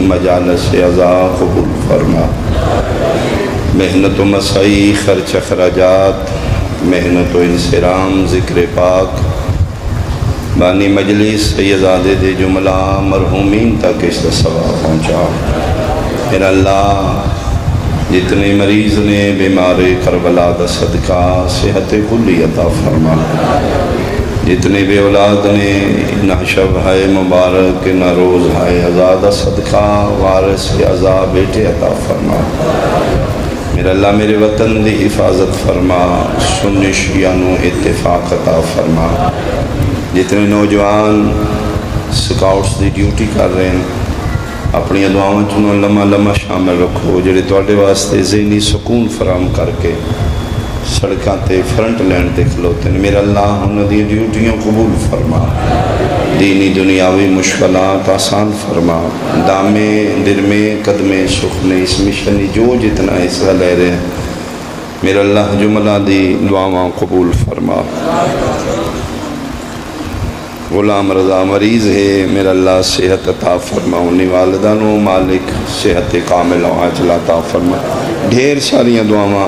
مجالس عزا قبول فرما، محنت و مسائی خرچ اخراجات، محنت و انصرام ذکر پاک، بانی مجلس سیدزادے دے جملہ مرحومین تک اس کا ثواب پہنچا۔ میرا اللہ جتنے مریض نے بیمار کربلا دا صدقہ صحت کلی عطا فرما، جتنے بے اولاد نے نہ شب ہے مبارک نہ روز ہے آزاد صدقہ وارث عزا بیٹے عطا فرما۔ میرا اللہ میرے وطن دی حفاظت فرما، سنی شیعہ نو اتفاق عطا فرما۔ جتنے نوجوان سکاؤٹس دی ڈیوٹی کر رہے ہیں اپنی دعاؤں چنوں لمحہ لمحہ شامل رکھو، جڑے تواڈے واسطے ذہنی سکون فراہم کر کے سڑکاں تے فرنٹ لائن تے کھلوتے ہیں۔ میرا اللہ انہاں دی ڈیوٹیاں قبول فرما، دینی دنیاوی مشکلات آسان فرما، دامے درمے قدمے سخنے اس مشنی جو جتنا حصہ لے رہے ہیں میرا اللہ جملہ دی دعاواں قبول فرما۔ غلام رضا مریض ہے، میرا اللہ صحت عطا فرما، انہی والدانوں مالک صحت کامل و عاجل عطا فرما۔ ڈھیر ساریاں دعاواں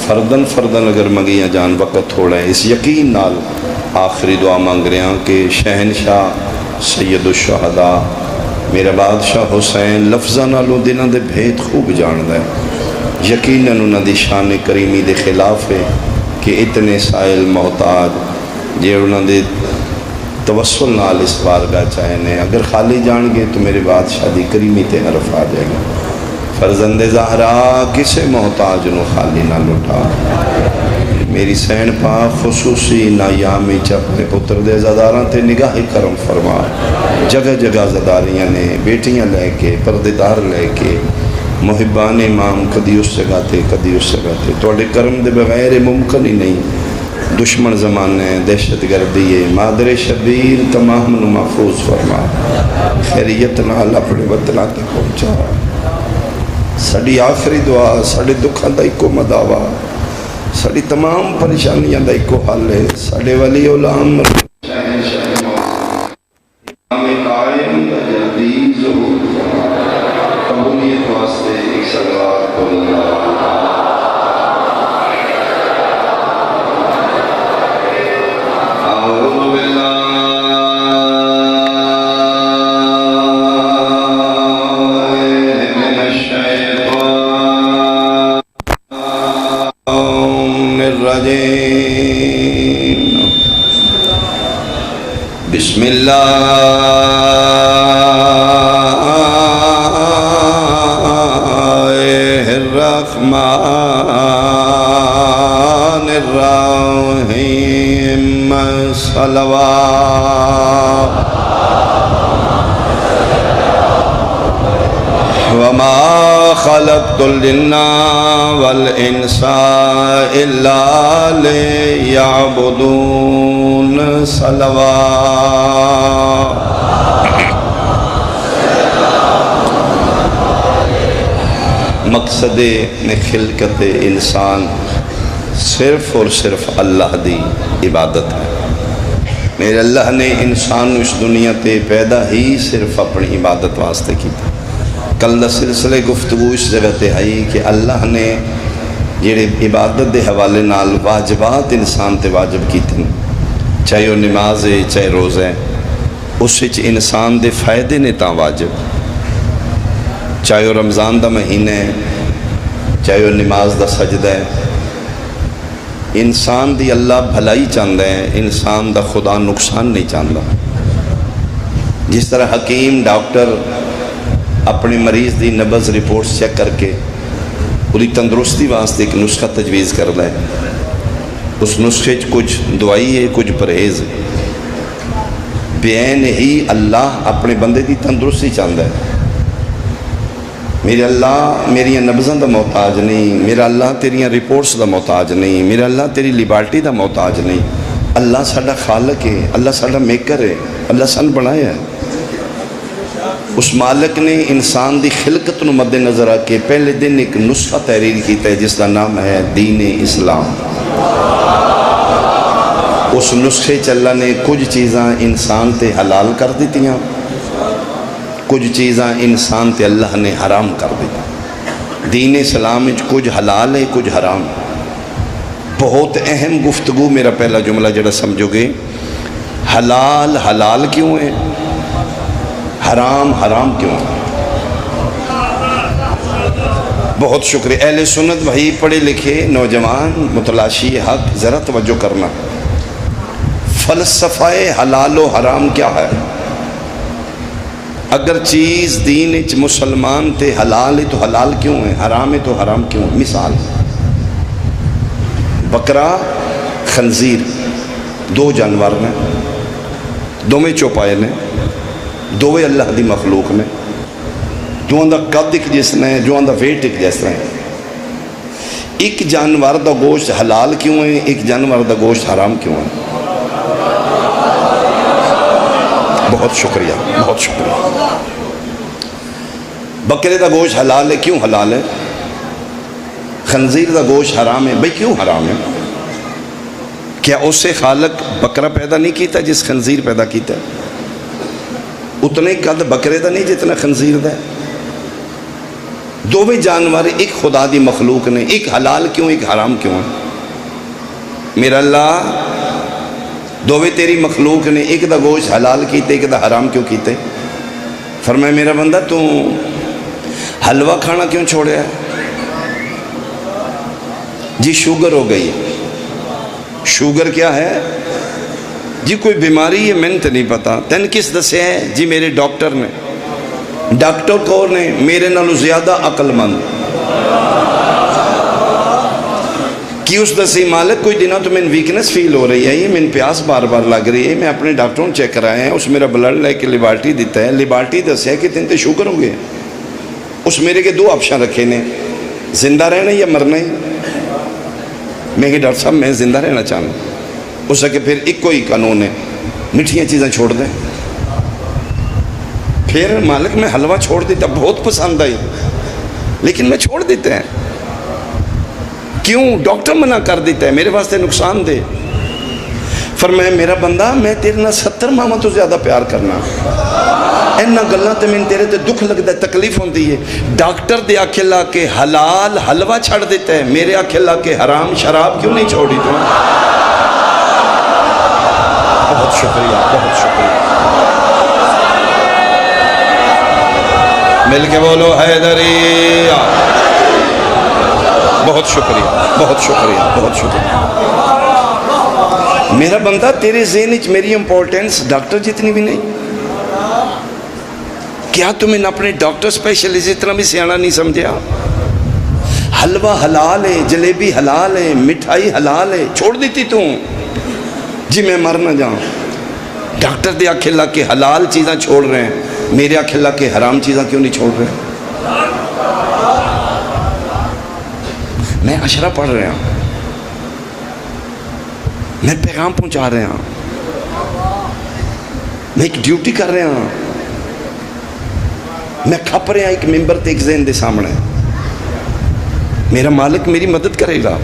فردن اگر منگیاں جان وقت تھوڑا ہے، اس یقین نال آخری دعا مانگ رہے ہیں کہ شہنشاہ سید الشہداء میرا بادشاہ حسین لفظاں نالوں دنوں دے بھید خوب جاندا ہے، یقیناً انہاں دی شان کریمی دے خلاف ہے کہ اتنے سائل محتاج جے انہاں دے توسل نال اس بارگاہ چاہنے اگر خالی جان گے تو میرے بادشاہ دی کریمی تے حرف آ جائے گا۔ فرزند زہرا کسے محتاج نو خالی نہ لٹا، میری سین پاک خصوصی نایامی چپنے پتر دے زداراں تے نگاہ کرم فرما۔ جگہ جگہ زداریاں نے بیٹیاں لے کے پردیدار لے کے محبان امام کدی اس جگہ تے کدی اس جگہ تے، توڑے کرم دے بغیر ممکن ہی نہیں۔ دشمن زمانے دہشت گردی مادر شبیر تمام نو محفوظ فرما، خیریت نال اپنے وطنہ تک پہنچا۔ ساڑی آخری دعا ساڑے دکھاں دا ایکو مداوا، ساڑی تمام پریشانیاں دا ایکو حل ہے۔ ساڑے ولی علام امام قائم دا جلدیز ہو، قبولیت واسطے ایک صلوات کو اللہ۔ بسم اللہ الرحمن الرحیم، صلوات وما خلقت الجن والانس الا لیعبدون، صلوات۔ مقصد خلقت انسان صرف اور صرف اللہ دی عبادت ہے۔ میرے اللہ نے انسان اس دنیا تے پیدا ہی صرف اپنی عبادت واسطے کی تھا۔ کل دا سلسلے گفتگو اس جگہ تے آئی کہ اللہ نے جڑے عبادت دے حوالے نال واجبات انسان تے واجب کی تھی، چاہے وہ نماز ہے چاہے روزہ ہے، اس وچ انسان دے فائدے نے تاں واجب، چاہے وہ رمضان دا مہینہ ہے چاہے وہ نماز دا سجدہ ہے، انسان دی اللہ بھلائی چاہتا ہے، انسان دا خدا نقصان نہیں چاہتا۔ جس طرح حکیم ڈاکٹر اپنے مریض دی نبض رپورٹس چیک کر کے پوری تندرستی واسطے ایک نسخہ تجویز کرتا ہے، اس نسخے کچھ دوائی ہے کچھ پرہیز ہے، بین ہی اللہ اپنے بندے دی تندرستی چاہتا ہے۔ میرے اللہ میری نبضاں دا محتاج نہیں، میرا اللہ تیریاں رپورٹس دا محتاج نہیں، میرا اللہ تیری لیبارٹی دا محتاج نہیں۔ اللہ ساڈا خالق ہے، اللہ ساڈا میکر ہے، اللہ سن بنایا ہے۔ اس مالک نے انسان دی خلقت نو مد نظر آ کے پہلے دن ایک نسخہ تحریر کیتا ہے جس کا نام ہے دین اسلام۔ اس نسخے چ اللہ نے کچھ چیزاں انسان تے حلال کر دیتیاں، کچھ چیزاں انسان تے اللہ نے حرام کر دیا. دین اسلام وچ کچھ حلال ہے کچھ حرام. بہت اہم گفتگو. میرا پہلا جملہ جڑا سمجھو گے، حلال حلال کیوں ہے، حرام حرام کیوں ہے. بہت شکریہ. اہل سنت بھائی، پڑھے لکھے نوجوان متلاشی حق، ذرا توجہ کرنا. فلسفہ حلال و حرام کیا ہے؟ اگر چیز دین وچ مسلمان تے حلال ہے تو حلال کیوں ہے، حرام ہے تو حرام کیوں ہے؟ مثال، بکرا خنزیر دو جانور نے، دوویں چوپائے نے، دوویں اللہ دی مخلوق نے، دوواں دا قد ایک جسنا ہے، دوواں دا ویٹ ایک جیسا ہے. ایک جانور دا گوشت حلال کیوں ہے، ایک جانور دا گوشت حرام کیوں ہے؟ بہت شکریہ بہت شکریہ. بکرے دا گوشت حلال ہے، کیوں حلال ہے؟ خنزیر دا گوشت حرام ہے، بھئی کیوں حرام ہے؟ کیا اس سے خالق بکرا پیدا نہیں کیتا جس خنزیر پیدا کیتا ہے؟ اتنے قد بکرے دا نہیں جتنا خنزیر دا ہے. دوویں جانور ایک خدا دی مخلوق نے، ایک حلال کیوں ایک حرام کیوں ہے؟ میرا اللہ دوویں تیری مخلوق نے، ایک دا گوشت حلال کیتے ایک دا حرام کیوں کیتے؟ فرمایا میرا بندہ تو حلوہ کھانا کیوں چھوڑیا ہے؟ جی شوگر ہو گئی. شوگر کیا ہے جی؟ کوئی بیماری ہے، میں نے تو نہیں پتا. تین کس دسے ہے؟ جی میرے ڈاکٹر نے. ڈاکٹر کون نے؟ میرے نالوں زیادہ عقل مند. کی اس دسی مالک کوئی دنوں تو میں ویکنس فیل ہو رہی ہے، یہ میں پیاس بار بار لگ رہی ہے، میں اپنے ڈاکٹروں نے چیک کرائے ہیں، اس میرا بلڈ لے کے لیبارٹی دیتا ہے. لیبارٹی دس ہے کہ تین تے شوگر ہو گئے. اس میرے کے دو آپشن رکھے نے، زندہ رہنا یا مرنا ہی. میں کہ ڈاکٹر صاحب میں زندہ رہنا چاہنا. اس کے پھر ایک کوئی قانون ہے، میٹھیاں چیزیں چھوڑ دیں. پھر مالک میں حلوہ چھوڑ دیتا، بہت پسند آئی لیکن میں چھوڑ دیتا ہے. کیوں؟ ڈاکٹر منع کر دیتا ہے، میرے واسطے نقصان دے. فرمایا میرا بندہ میں تیرے نہ 70 ماما تو زیادہ پیار کرنا، اینا گلنا تے میں تیرے تے دکھ لگ ہے، تکلیف ہوندی ہے. ڈاکٹر دے آکھے لا کے حلال حلوہ چھڑ دیتا ہے، میرے آکھے لا کے حرام شراب کیوں نہیں چھوڑی تو؟ بہت شکریہ بہت شکریہ. مل کے بولو حیدریہ. بہت شکریہ بہت شکریہ بہت شکریہ. میرا بندہ تیرے ذہن وچ میری امپورٹنس ڈاکٹر جتنی بھی نہیں. کیا تمہیں اپنے ڈاکٹر اسپیشلسٹ اتنا بھی سیانا نہیں سمجھا؟ حلوہ حلال ہے، جلیبی حلال ہے، مٹھائی حلال ہے، چھوڑ دیتی تم. جی میں مر نہ جاؤں. ڈاکٹر دے آکھے لا کے حلال چیزاں چھوڑ رہے ہیں، میرے آکھے لا کے حرام چیزاں کیوں نہیں چھوڑ رہے؟ میں اشرا پڑھ رہا ہوں، میں پیغام پہنچا رہا ہوں، میں ایک ڈیوٹی کر رہا ہوں، میں کھپ رہا ایک ممبر تے ایک ذہن دے سامنے. میرا مالک میری مدد کرے گا.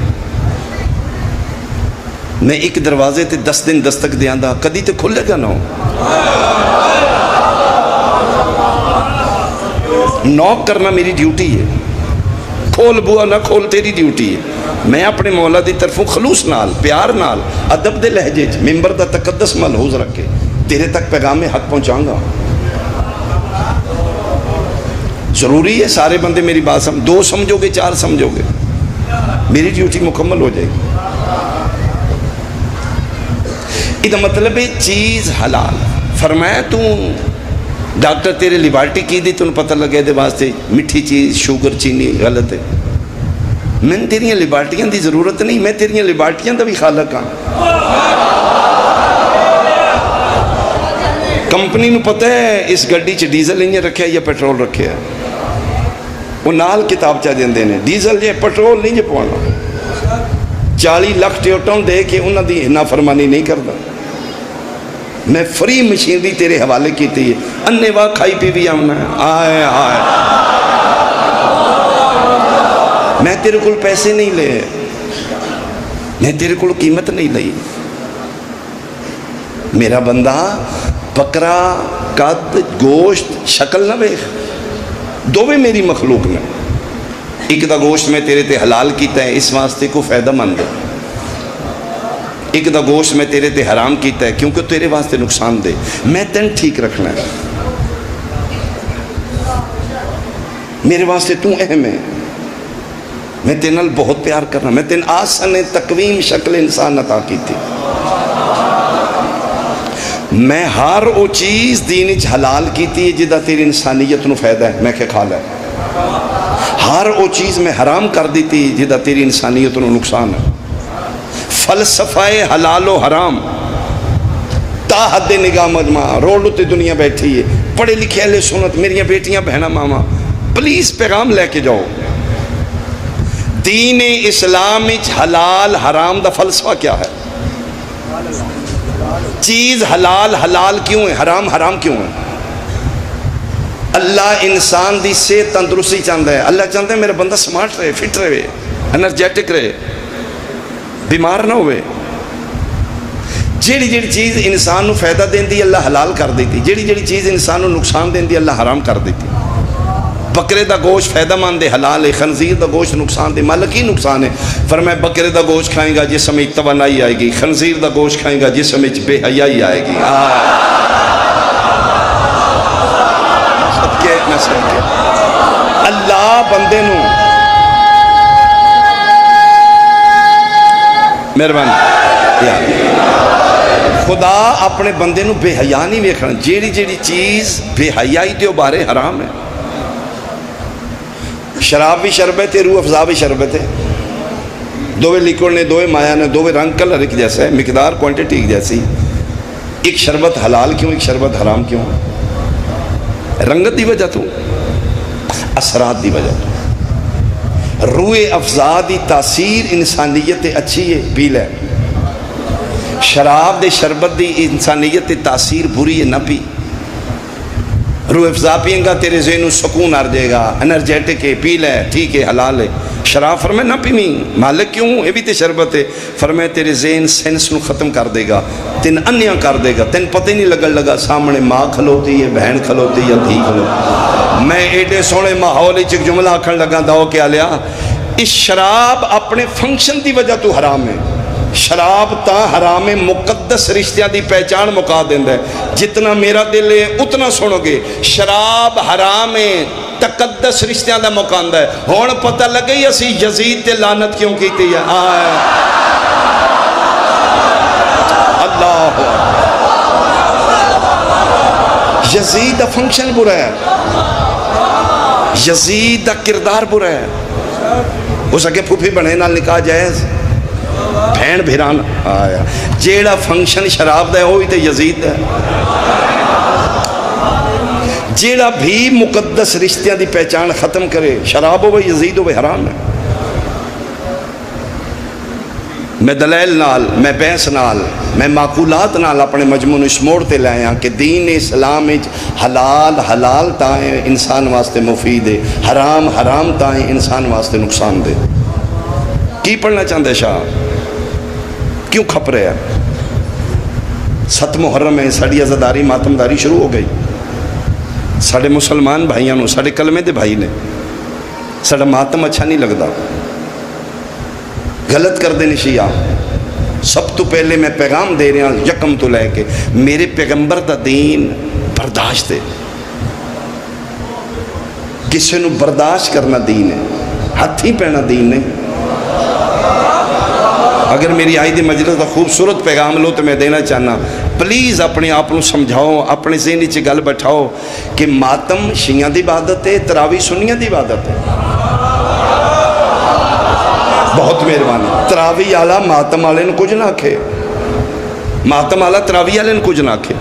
میں ایک دروازے تے 10 دن دستک دیاں دا، کدی تے کھلے گا نہ. نوک کرنا میری ڈیوٹی ہے، کھول بوا نہ کھول تیری ڈیوٹی ہے. میں اپنے مولا دی طرفوں خلوص نال، پیار نال، ادب دے لہجے ممبر دا تقدس ملحوظ رکھ کے تیرے تک پیغام حق پہنچاؤں گا. ضروری ہے سارے بندے میری بات سمجھ، 2 سمجھو گے 4 سمجھو گے، میری ڈیوٹی مکمل ہو جائے گی. یہ مطلب ہے چیز حلال. فرمایا تو ڈاکٹر تیرے لیبارٹی کی دی تنہیں پتہ لگے دے واسطے مٹھی چیز شوگر چینی غلط ہے. میں تیریاں لیبارٹیاں دی ضرورت نہیں، میں تیریاں لیبارٹیاں دا بھی خالق ہاں. کمپنی نو پتہ ہے اس گڈی چ ڈیزل انجن رکھے یا پیٹرول رکھے ہے، وہ نال کتاب چاہ دیندے نے ڈیزل جے پیٹرول نہیں جے پوانا. 40 لاکھ ٹیوٹن دے کے انہاں دی نافرمانی نہیں کردا. میں فری مشینری تیرے حوالے کیتی ہے، انے واہ کھائی پی بھی آنا ہے. آئے آئے میں تیرے کول پیسے نہیں لے، میں تیرے کول قیمت نہیں لئی. میرا بندہ بکرا قد گوشت شکل نہ ویخ، دوویں میری مخلوق نے. ایک دا گوشت میں تیرے تے حلال کیتا ہے اس واسطے کو فائدہ مند ہے، ایک دا گوشت میں تیرے تے حرام کیتا ہے کیونکہ تیرے واسطے نقصان دے. میں تین ٹھیک رکھنا ہے، میرے واسطے تو اہم ہے، میں تیرے نال بہت پیار کرنا. میں تین آسن تقویم شکل انسان عطا کی تھی. میں ہر وہ چیز دین وچ حلال کیتی جدا تیری انسانیت نو فائدہ ہے، میں کہ کھا لے. ہر وہ چیز میں حرام کر دیتی جدا تیری انسانیت نو نقصان ہے. فلسفہ حلال و حرام تا حد نگاہ مجمع روڈ تے دنیا بیٹھی ہے. پڑھے لکھے اہل سنت میری بیٹیاں بہنا ماما پلیز پیغام لے کے جاؤ. دین اسلام وچ حلال حرام دا فلسفہ کیا ہے؟ چیز حلال حلال کیوں ہے، حرام حرام کیوں ہے؟ اللہ انسان دی صحت تندرستی چاہتا ہے. اللہ چاہتا ہے میرا بندہ سمارٹ رہے، فٹ رہے، انرجیٹک رہے، بیمار نہ ہوئے. جیڑی جیڑی چیز انسان نو فائدہ دیندی اللہ حلال کر دیتی، جیڑی جیڑی چیز انسان نو نقصان دیندی اللہ حرام کر دیتی. بکرے دا گوشت فائدہ مند ہے، حلال ہے. خنزیر دا گوشت نقصان دے. مالک ہی نقصان ہے. فرمایا بکرے دا گوشت کھائیں گا جسم میں توانائی آئے گی، خنزیر دا گوشت کھائیں گا جسم میں بے حیائی آئے گی. اللہ بندے نو مہربانی خدا اپنے بندے نو بے حیا نہیں ویکھنا. جیڑی جیڑی چیز بے حیائی دے بارے حرام ہے. شراب بھی شربت ہے، روح افزا بھی شربت ہے. دوے لیکوڑ نے، دوے مایا نے، دوے رنگ کلر ایک جیسا ہے، مقدار کوانٹٹی ایک جیسی. ایک شربت حلال کیوں، ایک شربت حرام کیوں؟ رنگت دی وجہ تو، اثرات دی وجہ تو. روح افزا دی تاثیر انسانیت اچھی ہے، پی لے. شراب دے شربت دی انسانیت تاثیر بری ہے، نہ پی. روح افزا پئیں گا تیرے ذہن نو سکون آ جائے گا، انرجیٹک ہے، پی لے، ٹھیک ہے، حلال ہے. شراب فرمائے نہ پیویں. مالک کیوں؟ یہ بھی تے شربت ہے. فرمائے تیرے ذہن سینس نو ختم کر دے گا، تین انیا کر دے گا، تین پتہ نہیں لگن لگا سامنے ماں کھلوتی ہے، بہن کھلوتی یا دھی کھلوتی. میں ایڈے سونے ماحول ایک جملہ آکھن لگا داؤ کیا لیا، اس شراب اپنے فنکشن دی وجہ تو حرام ہے. شراب تا حرام مقدس رشتہ دی پہچان مکا دیندہ ہے. جتنا میرا دل ہے اتنا سنو گے. شراب حرام ہے، تقدس رشتہ دا مکاندہ ہے. ہون پتہ لگئی اسی یزید تے لعنت کیوں کیتی ہے. اللہ یزید دا فنکشن برا ہے، یزید دا کردار برا ہے. اس اگے پھوپھی بنے نال نکاح جائز، بھین بھیران آیا. جیڑا فنکشن شراب دا ہے وہی تے یزید ہے. جیڑا بھی مقدس رشتیاں دی پہچان ختم کرے، شراب ہو یزید ہو حرام ہے. میں دلائل نال، میں بحث نال، میں معقولات نال اپنے مجموع اس موڑ تے لے آیا کہ دین اسلام حلال حلال تائیں انسان واسطے مفید ہے، حرام حرام تائیں انسان واسطے نقصان دے. کی پڑھنا چاہتے شاہ؟ کیوں کھپ رہے ہیں؟ 7 محرم ہے، ساڑی عزاداری ماتمداری شروع ہو گئی. ساڑے مسلمان بھائیاں نو، ساڑے کلمے دے بھائی نے، ساڑا ماتم اچھا نہیں لگتا. غلط کر دے شیعہ. سب تو پہلے میں پیغام دے رہا ہوں یکم تو لے کے، میرے پیغمبر دا دین برداشت ہے. کسی نو برداشت کرنا دین ہے، ہاتھی پہنا دین نہیں. اگر میری آئی دی مجلس دا خوبصورت پیغام لو تو میں دینا چاہنا، پلیز اپنے آپ کو سمجھاؤ، اپنے ذہن وچ گل بٹھاؤ کہ ماتم شیعہ دی عبادت ہے، تراویح سنیاں دی عبادت ہے. بہت مہربانی. تراویح والا ماتم والے نے کچھ نہ آکھے، ماتم والا تراویح والے نے کچھ نہ آکھے.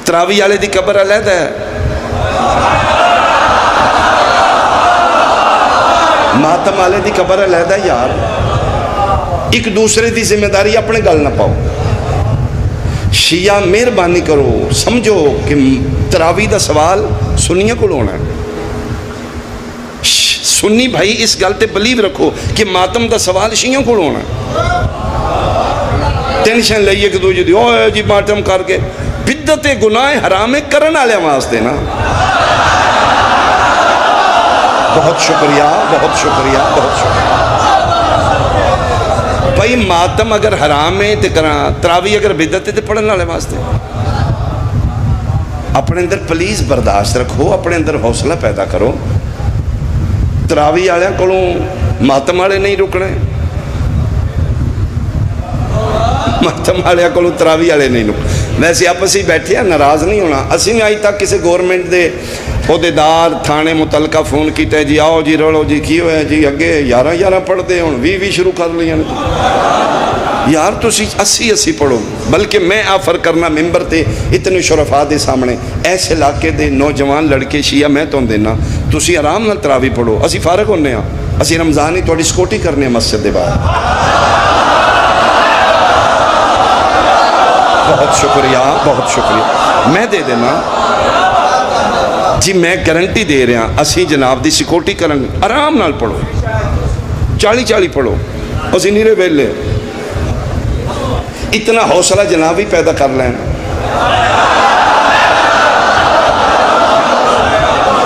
تراویح والے دی قبر علیحدہ ہے، ماتم والے دی قبر علیحدہ ہے. یار ایک دوسرے دی ذمہ داری اپنے گل نہ پاؤ. شیعہ مہربانی کرو، سمجھو کہ تراویح دا سوال سنیاں کو ہونا ہے. سنی بھائی اس گل تے بلیو رکھو کہ ماتم دا سوال شیعوں کو ہونا ہے. ٹینشن لئیے کہ دوجہ دی اوہ جی ماتم کر کے بدت بدعت گناہ حرام کرن والے واسطے نا. بہت شکریہ بہت شکریہ بہت شکریہ. بھائی ماتم اگر حرام ہے تو کراں، تراوی اگر بدعت ہے تو پڑھن والے واسطے. اپنے اندر پلیز برداشت رکھو، اپنے اندر حوصلہ پیدا کرو. تراوی والے کولوں ماتم والے نہیں رکنے، ماتم والے کولوں تراوی والے نہیں رکنے. ویسے آپ اسی بیٹھے ہیں، ناراض نہیں ہونا. اسی نے اج تک کسی گورنمنٹ دے عہدیدار تھانے متعلقہ فون کیتا ہے جی آؤ جی رولو جی کی ہویا جی اگے 11 پڑھتے ہوں 20 شروع کر لیا یار. تسی 80 پڑھو. بلکہ میں آفر کرنا ممبر تے اتنے شرفاء دے سامنے ایسے علاقے دے نوجوان لڑکے شیعہ میں تو دینا، تسی آرام نال تراوی پڑھو. اسی فارغ ہونے ہاں، اسی رمضان ہی تھوڑی سکوٹی کرنے ہیں مسجد دے باہر. بہت شکریہ بہت شکریہ. میں دے دینا جی، میں گارنٹی دے رہا. اسی جناب دی سکوٹی کرن آرام نال پڑھو، 40 پڑھو. اسی نیرے ویلے اتنا حوصلہ جناب ہی پیدا کر لیں.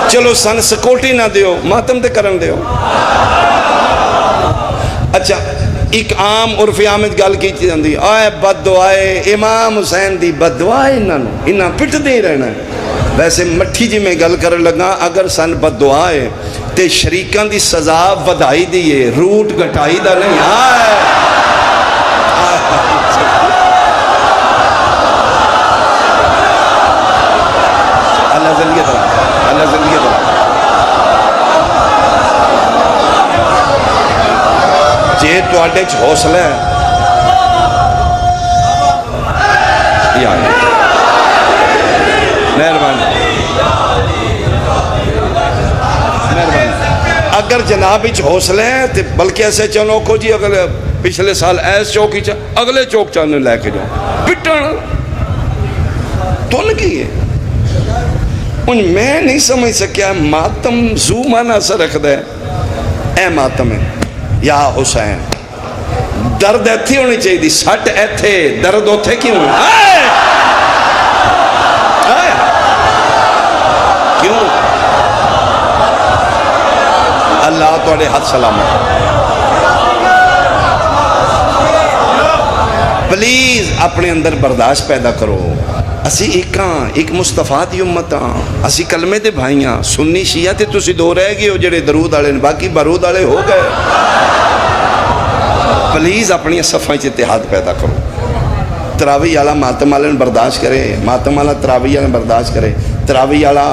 چلو سن سکوٹی نہ دیو، ماتم تے کرن دیو. اچھا ایک عام عرف عامد گل کی جاندی، آئے بد دعائے امام حسین دی بد دعائے انہاں پٹ دے رہنا ہے. ویسے مٹھی جی میں گل کر لگا، اگر سن بد دعائے تے شریکان دی سزا ودائی دیئے، روٹ گھٹائی دا نہیں. اللہ زندگی دا، اللہ زندگی دا. جے تو آڈے چھ حوصلہ ہے یعنی مہربانی. اگر جناب اچھ حوصلہ ہے تو بلکہ ایسے چلو کو جی اگر پچھلے سال ایس چوک ہی اگلے چوک چاہنے لے کے جاؤ پٹن تن کی ہے. ان میں نہیں سمجھ سکیا ماتم زو مانا اثر رکھ دے. اے ماتم ہے یا حسین، درد ایتھے ہونی چاہیے دی، سٹ ایتھے درد ہوتے کیوں ہے؟ کیوں؟ اللہ توڑے حد سلامت. پلیز اپنے اندر برداشت پیدا کرو. اسی ایک مصطفیٰ دی امت ہاں، اسی کلمے دے بھائی ہاں. سنی شیعہ تے تسی دو رہ گئے ہو جڑے درود والے، باقی بارود والے ہو گئے. پلیز اپنی صفحہ اتحاد پیدا کرو. تراوی والا ماتم والے برداشت کرے، ماتم والا تراوی والے برداشت کرے. تراوی والا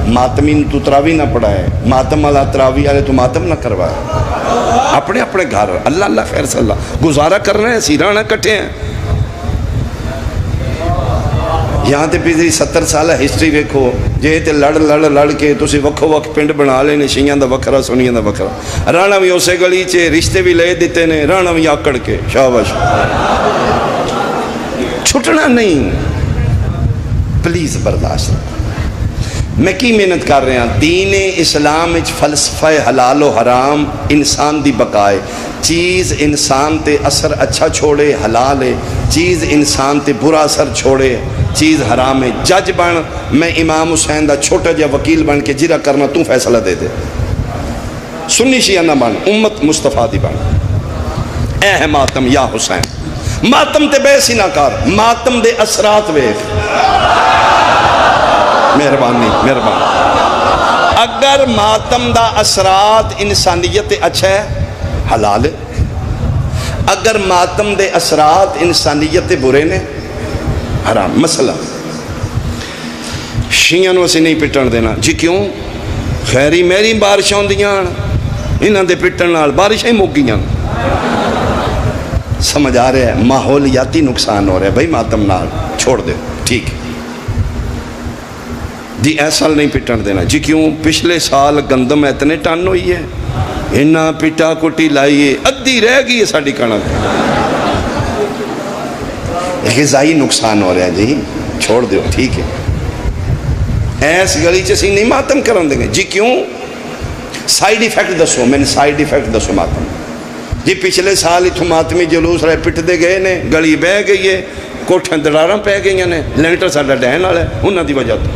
ماتمین تو تراوی نہ پڑھائے، ماتم والا تراوی والے تو ماتم نہ کروائے. اپنے اپنے گھر اللہ اللہ خیر صلی اللہ گزارا کرنا ہے. سیرانہ کٹھے ہیں یہاں تے پچھلی 70 سالہ ہسٹری ویکھو. جے تے لڑ کے تسی وکھو وکھ پنڈ بنا لینے، شیعیاں دا وکھرا سنیاں دا وکھرا. رانا بھی اسے گلی چے رشتے بھی لے دیتے نے، رانا بھی آکڑ کے شاباش. چھٹنا نہیں. پلیز برداشت. میں کی محنت کر رہا ہوں. دین اسلام اچ فلسفہ حلال و حرام انسان دی بقائے. چیز انسان تے اثر اچھا چھوڑے حلال ہے، چیز انسان تے برا اثر چھوڑے چیز حرام ہے. جج بن، میں امام حسین دا چھوٹا جا وکیل بن کے جرا کرنا تو فیصلہ دے دے. سنی شیعہ نہ بن، امت مصطفیٰ دی بن. اے ہے ماتم یا حسین. ماتم تے بے سی نہ کر، ماتم دے اثرات ویکھ. مہربانی مہربانی. اگر ماتم دا اثرات انسانیت اچھا ہے حلال ہے، اگر ماتم دے اثرات انسانیت برے نے حرام. مسئلہ شیعہ نو اسی نہیں پٹن دینا. جی کیوں؟ خیری میری بارشاں ہوندیاں انہاں دے پٹن نال بارشاں ہی مک گئیاں. سمجھ آ رہا ہے؟ ماحولیاتی نقصان ہو رہا ہے. بھائی ماتم نال چھوڑ دے ٹھیک ہے جی. ایسا نہیں پٹن دینا. جی کیوں؟ پچھلے سال گندم اتنے ٹن ہوئی ہے، انہاں پٹا کٹی لائیے ادھی رہ گئی ہے ساڑی کنک. غذائی نقصان ہو رہا ہے جی، چھوڑ دیو ٹھیک ہے. ایس گلی چسی نہیں ماتم کرن دیں گے. جی کیوں؟ سائیڈ ایفیکٹ دسو. میں نے سائیڈ ایفیکٹ دسو ماتم. جی پچھلے سال اتھو ماتمی جلوس رہے پٹ دے گئے نے، گلی بہ گئی ہے، کوٹھیں دراراں پہ گئی نے، لینٹر ساڈا ڈہن والا ہے، انہاں دی وجہ تو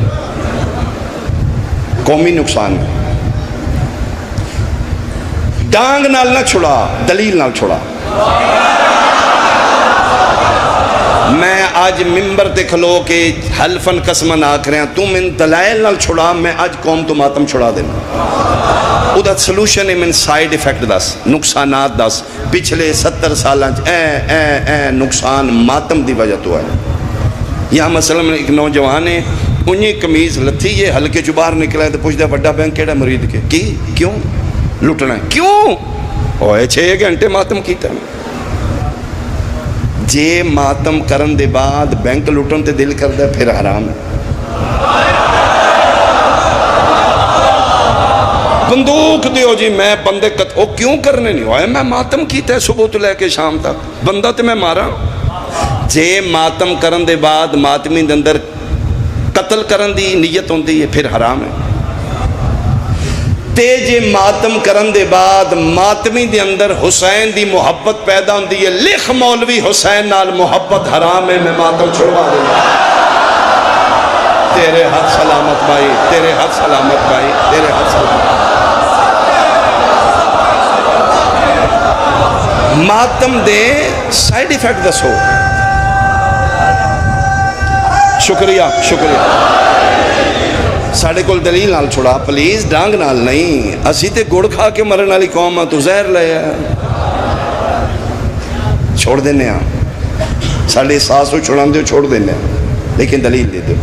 قومی نقصان ہے۔ ڈانگ نال نہ چھڑا، دلیل نال چھڑا۔ میں آج ممبر تے کھلو کے حلفن قسمن آکھ رہے ہیں تم ان دلائل نال چھڑا، میں آج قوم تو ماتم چھڑا دینا۔ او دا سلوشن ہے، من سائیڈ ایفیکٹ دس، نقصانات دس، پچھلے 70 سالاں نقصان ماتم دی وجہ تو ہے۔ یہاں مثلا ایک نوجوان ہے، انہیں قمیض لتھی یہ ہلکے چ باہر نکلا ہے تو پوچھتا وڈا بینک کیڑا مرید کے کی کیوں لٹنا ہے کیوں ہوئے 6 گھنٹے ماتم کیتا ہے۔ جے ماتم کرن دے بعد بینک لٹن تے دل کر دے پھر حرام ہے۔ بندوق دیو جی میں بندے او کیوں کرنے نہیں ہوئے، میں ماتم کیتا ہے صبح تو لے کے شام تک، بندہ تے میں مارا۔ جے ماتم کرن دے بعد ماتمی دے اندر قتل کرن دی نیت ہوندی ہے پھر حرام ہے۔ تے جے ماتم کرن دے بعد ماتمی دے اندر حسین دی محبت پیدا ہوندی ہے، لکھ مولوی حسین نال محبت حرام ہے، میں ماتم چھڑوا دوں۔ تیرے ہاتھ سلامت بھائی، تیرے ہاتھ سلامت بھائی، تیرے ہاتھ سلامت۔ ماتم دے سائیڈ ایفیکٹ دسو۔ شکریہ شکریہ۔ ساڑھے کول دلیل نال چھوڑا، پلیز ڈانگ نال نہیں، اسی تے گڑ کھا کے مرن والی قوم تو زہر لے ہے، چھوڑ دینے ہاں، ساڑھے ساسو چھوڑان دیو چھوڑ دینے ہاں، لیکن دلیل دے دو۔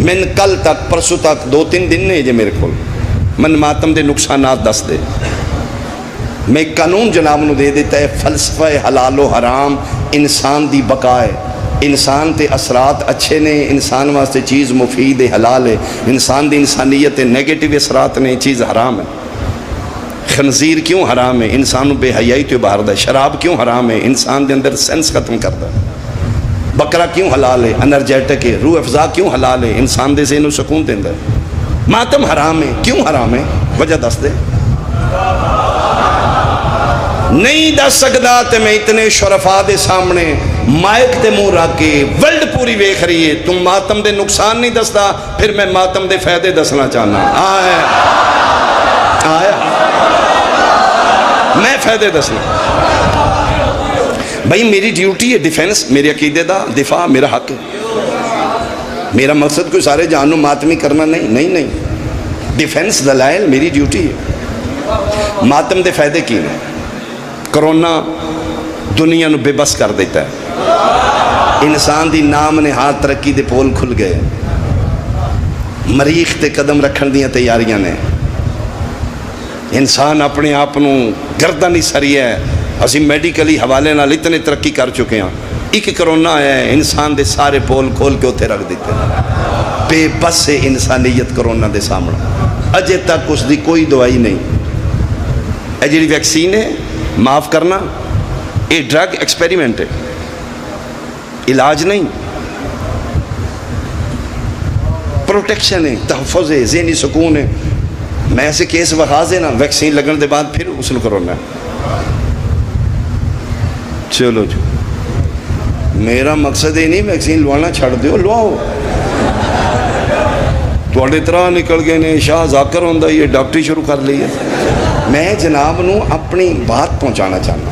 من کل تک پرسو تک 2-3 دن نہیں جے میرے کول من ماتم دے نقصانات دس دے، میں قانون جناب نو دے دیتا ہے، فلسفہ حلال و حرام انسان دی بقا ہے، انسان تے اثرات اچھے نے، انسان واسطے چیز مفید حلال ہے، انسان دی انسانیت نیگیٹو اثرات نے چیز حرام ہے۔ خنزیر کیوں حرام ہے؟ انسانوں بے حیائی تو باہر دا ہے۔ شراب کیوں حرام ہے؟ انسان دے اندر سینس ختم کرتا ہے۔ بکرا کیوں حلال ہے؟ انرجیٹک ہے۔ روح افزا کیوں حلال ہے؟ انسان دے ذہن و سکون دیندا ہے۔ ماتم حرام ہے، کیوں حرام ہے؟ وجہ دس دے۔ نہیں دس سکدا تے میں اتنے شرفاء دے سامنے مائک تے منہ رکھ کے ورلڈ پوری ویکھ رہی ہے، تم ماتم دے نقصان نہیں دستا، پھر میں ماتم دے فائدے دسنا چاہنا۔ آیا میں فائدے دسنا بھائی، میری ڈیوٹی ہے ڈیفینس، میرے عقیدے دا دفاع میرا حق ہے۔ میرا مقصد کوئی سارے جانوں ماتمی کرنا نہیں، ڈیفینس دلائل میری ڈیوٹی ہے۔ ماتم دے فائدے کی نے؟ کرونا دنیا نو بے بس کر دیتا ہے، انسان دی نام نہاد ترقی دے پول کھل گئے، مریخ تے قدم رکھن دیاں تیاریاں نے، انسان اپنے آپ نو گردن ہی سری ہے، اسی میڈیکلی حوالے نال اتنے ترقی کر چکے ہیں، ایک کرونا آیا ہے انسان دے سارے پول کھول کے اتنے رکھ دیتے ہیں۔ بے بس ہے انسانیت کرونا دے سامنے، اجے تک اس دی کوئی دوائی نہیں۔ اے جڑی ویکسین ہے معاف کرنا، یہ ڈرگ ایکسپیریمنٹ ہے، علاج نہیں، پروٹیکشن ہے، تحفظ ہے، ذہنی سکون ہے۔ میں ایسے کیس وخاص ہے نا، ویکسین لگن دے بعد پھر غسل کرونا ہے۔ چلو جو میرا مقصد یہ نہیں ویکسین لوانا چھڑ دیو، لواؤ۔ تھوڑے طرح نکل گئے نے شاہ ذاکر ہوندہ یہ ڈاکٹری شروع کر لی ہے۔ میں جناب نو اپنی بات پہنچانا چاہنا،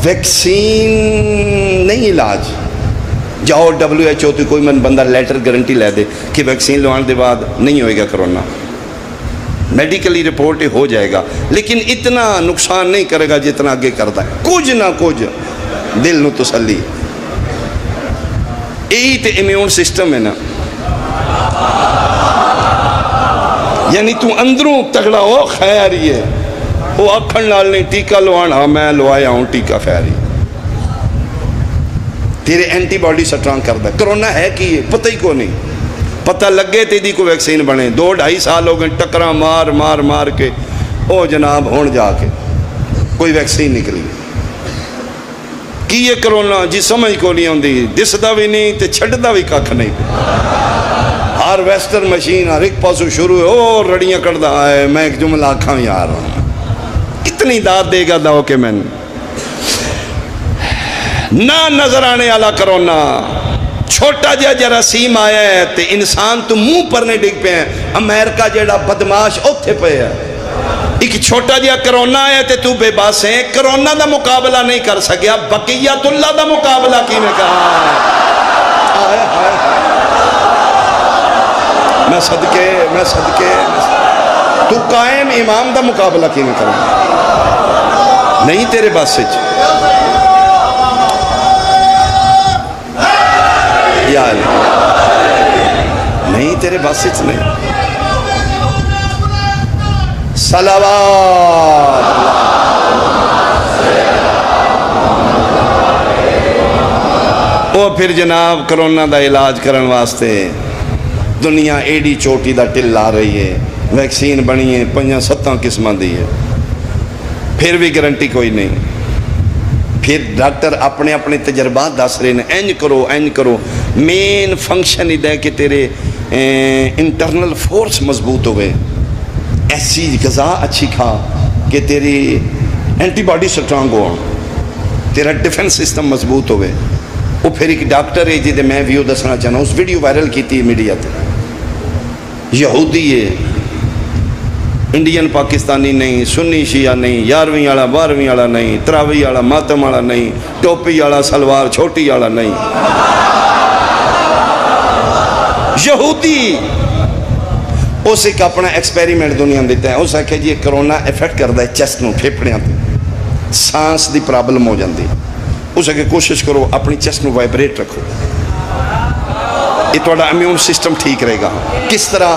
ویکسین نہیں علاج۔ جاؤ WHO تو کوئی من بندہ لیٹر گارنٹی لے دے کہ ویکسین لوان دے بعد نہیں ہوئے گا کرونا، میڈیکلی رپورٹ ہو جائے گا، لیکن اتنا نقصان نہیں کرے گا جتنا آگے کرتا ہے، کچھ نہ کچھ دل نو تسلی۔ یہی تے امیون سسٹم ہے نا، یعنی تو اندروں تگڑا ہو خیر ہی ہے، وہ اکھن نال نہیں ٹیکہ لوان، ہاں میں لوایا ہوں ٹیکہ خیر ہی، تیرے اینٹی باڈی سٹرانگ کرتا ہے۔ کرونا ہے کی پتہ ہی کو نہیں، پتہ لگے تیدی کو ویکسین بنے، 2-2.5 سال ہو گئے ٹکرا مار کے، او جناب ہون جا کے کوئی ویکسین نکلی کی یہ کرونا جی سمجھ کو نہیں ہوندی، دسدا بھی نہیں تے چھڑدا بھی ککھ نہیں۔ ہارویسٹر مشین ہر ایک پاسو شروع ہے، او رڑیاں کردہ آئے، میں ایک جملہ آکھاں یار کتنی داد دے گا داؤ کہ میں نہ نظر آنے والا کرونا، چھوٹا جہا جراثیم آیا ہے تے انسان تو منہ پر نہیں ڈگ پہ ہیں، امریکہ جیڑا بدماش اوتھے پہ ہے، ایک چھوٹا جہا کرونا آیا تے تو بے باس ہے، کرونا دا مقابلہ نہیں کر سکیا، بقیت اللہ دا مقابلہ کی نے کہا میں صدقے تو قائم امام دا مقابلہ کی نے کروں نہیں تیرے بس سچ یا نہیں تیرے بس سچ نہیں صلوات وہ پھر جناب کرونا دا علاج کرن واسطے دنیا ایڈی چوٹی دا ٹل آ رہی ہے، ویکسین بنی ہے 5-7 قسمیں دی ہے، پھر بھی گارنٹی کوئی نہیں، پھر ڈاکٹر اپنے اپنے تجربات دس رہے ہیں اینج کرو مین فنکشن ہی ہے کہ تیرے انٹرنل فورس مضبوط ہوئے، ایسی غذا اچھی کھا کہ تیری اینٹی باڈی سٹرانگ ہو، تیرا ڈیفنس سسٹم مضبوط ہوئے۔ وہ پھر ایک ڈاکٹر ہے جی میں ویو دسنا چاہنا، اس ویڈیو وائرل کیتی میڈیا تے، یہودی ہے، انڈین پاکستانی نہیں، سنی شیعہ نہیں، 11ویں والا 12ویں والا نہیں، تراوی والا ماتم والا نہیں، ٹوپی والا سلوار چھوٹی والا نہیں، یہودی اس ایک اپنا ایکسپیریمنٹ دنیا دیتا ہے، اس آکھے جی کرونا افیکٹ کرتا ہے چیسٹ نو، پھیپڑیاں تے سانس دی پرابلم ہو جاندی، اس آکھے کوشش کرو اپنی چیسٹ نو وائبریٹ رکھو، یہ تھوڑا امیون سسٹم ٹھیک رہے گا۔ کس طرح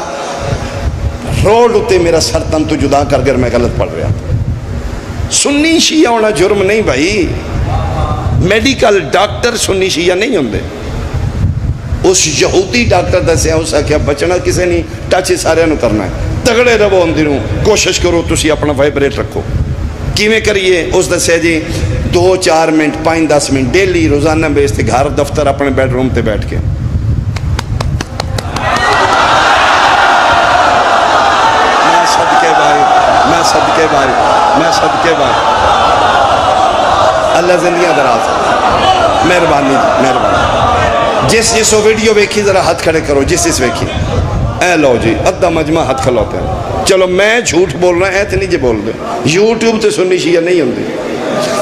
روڈ ہوتے میرا سر تن تو جدا کر میں غلط پڑھ رہا، سنی شیعہ ہونا جرم نہیں بھائی، میڈیکل ڈاکٹر سنی شیعہ نہیں ہوندے، اس یہودی ڈاکٹر دسیا اس آکھیا بچنا کسے نہیں، ٹچ سارے نو کرنا ہے، تگڑے رہو اندر نو، کوشش کرو تسی اپنا وائبریٹ رکھو، کیویں کریے اس دسیا جی 2-4 منٹ 5-10 منٹ ڈیلی روزانہ بیستے گھر دفتر اپنے بیڈ روم تے بیٹھ کے میں صدقے بھائی اللہ زندگیاں دراز، مہربانی جس وہ ویڈیو ویکھی ذرا ہاتھ کھڑے کرو، جس ویکھی اے لو جی ادھا مجمع ہاتھ کھلوتے ہیں، چلو میں جھوٹ بول رہا ہے تو نہیں جی بول دے، یوٹیوب تے سنی شیعہ نہیں ہوندی،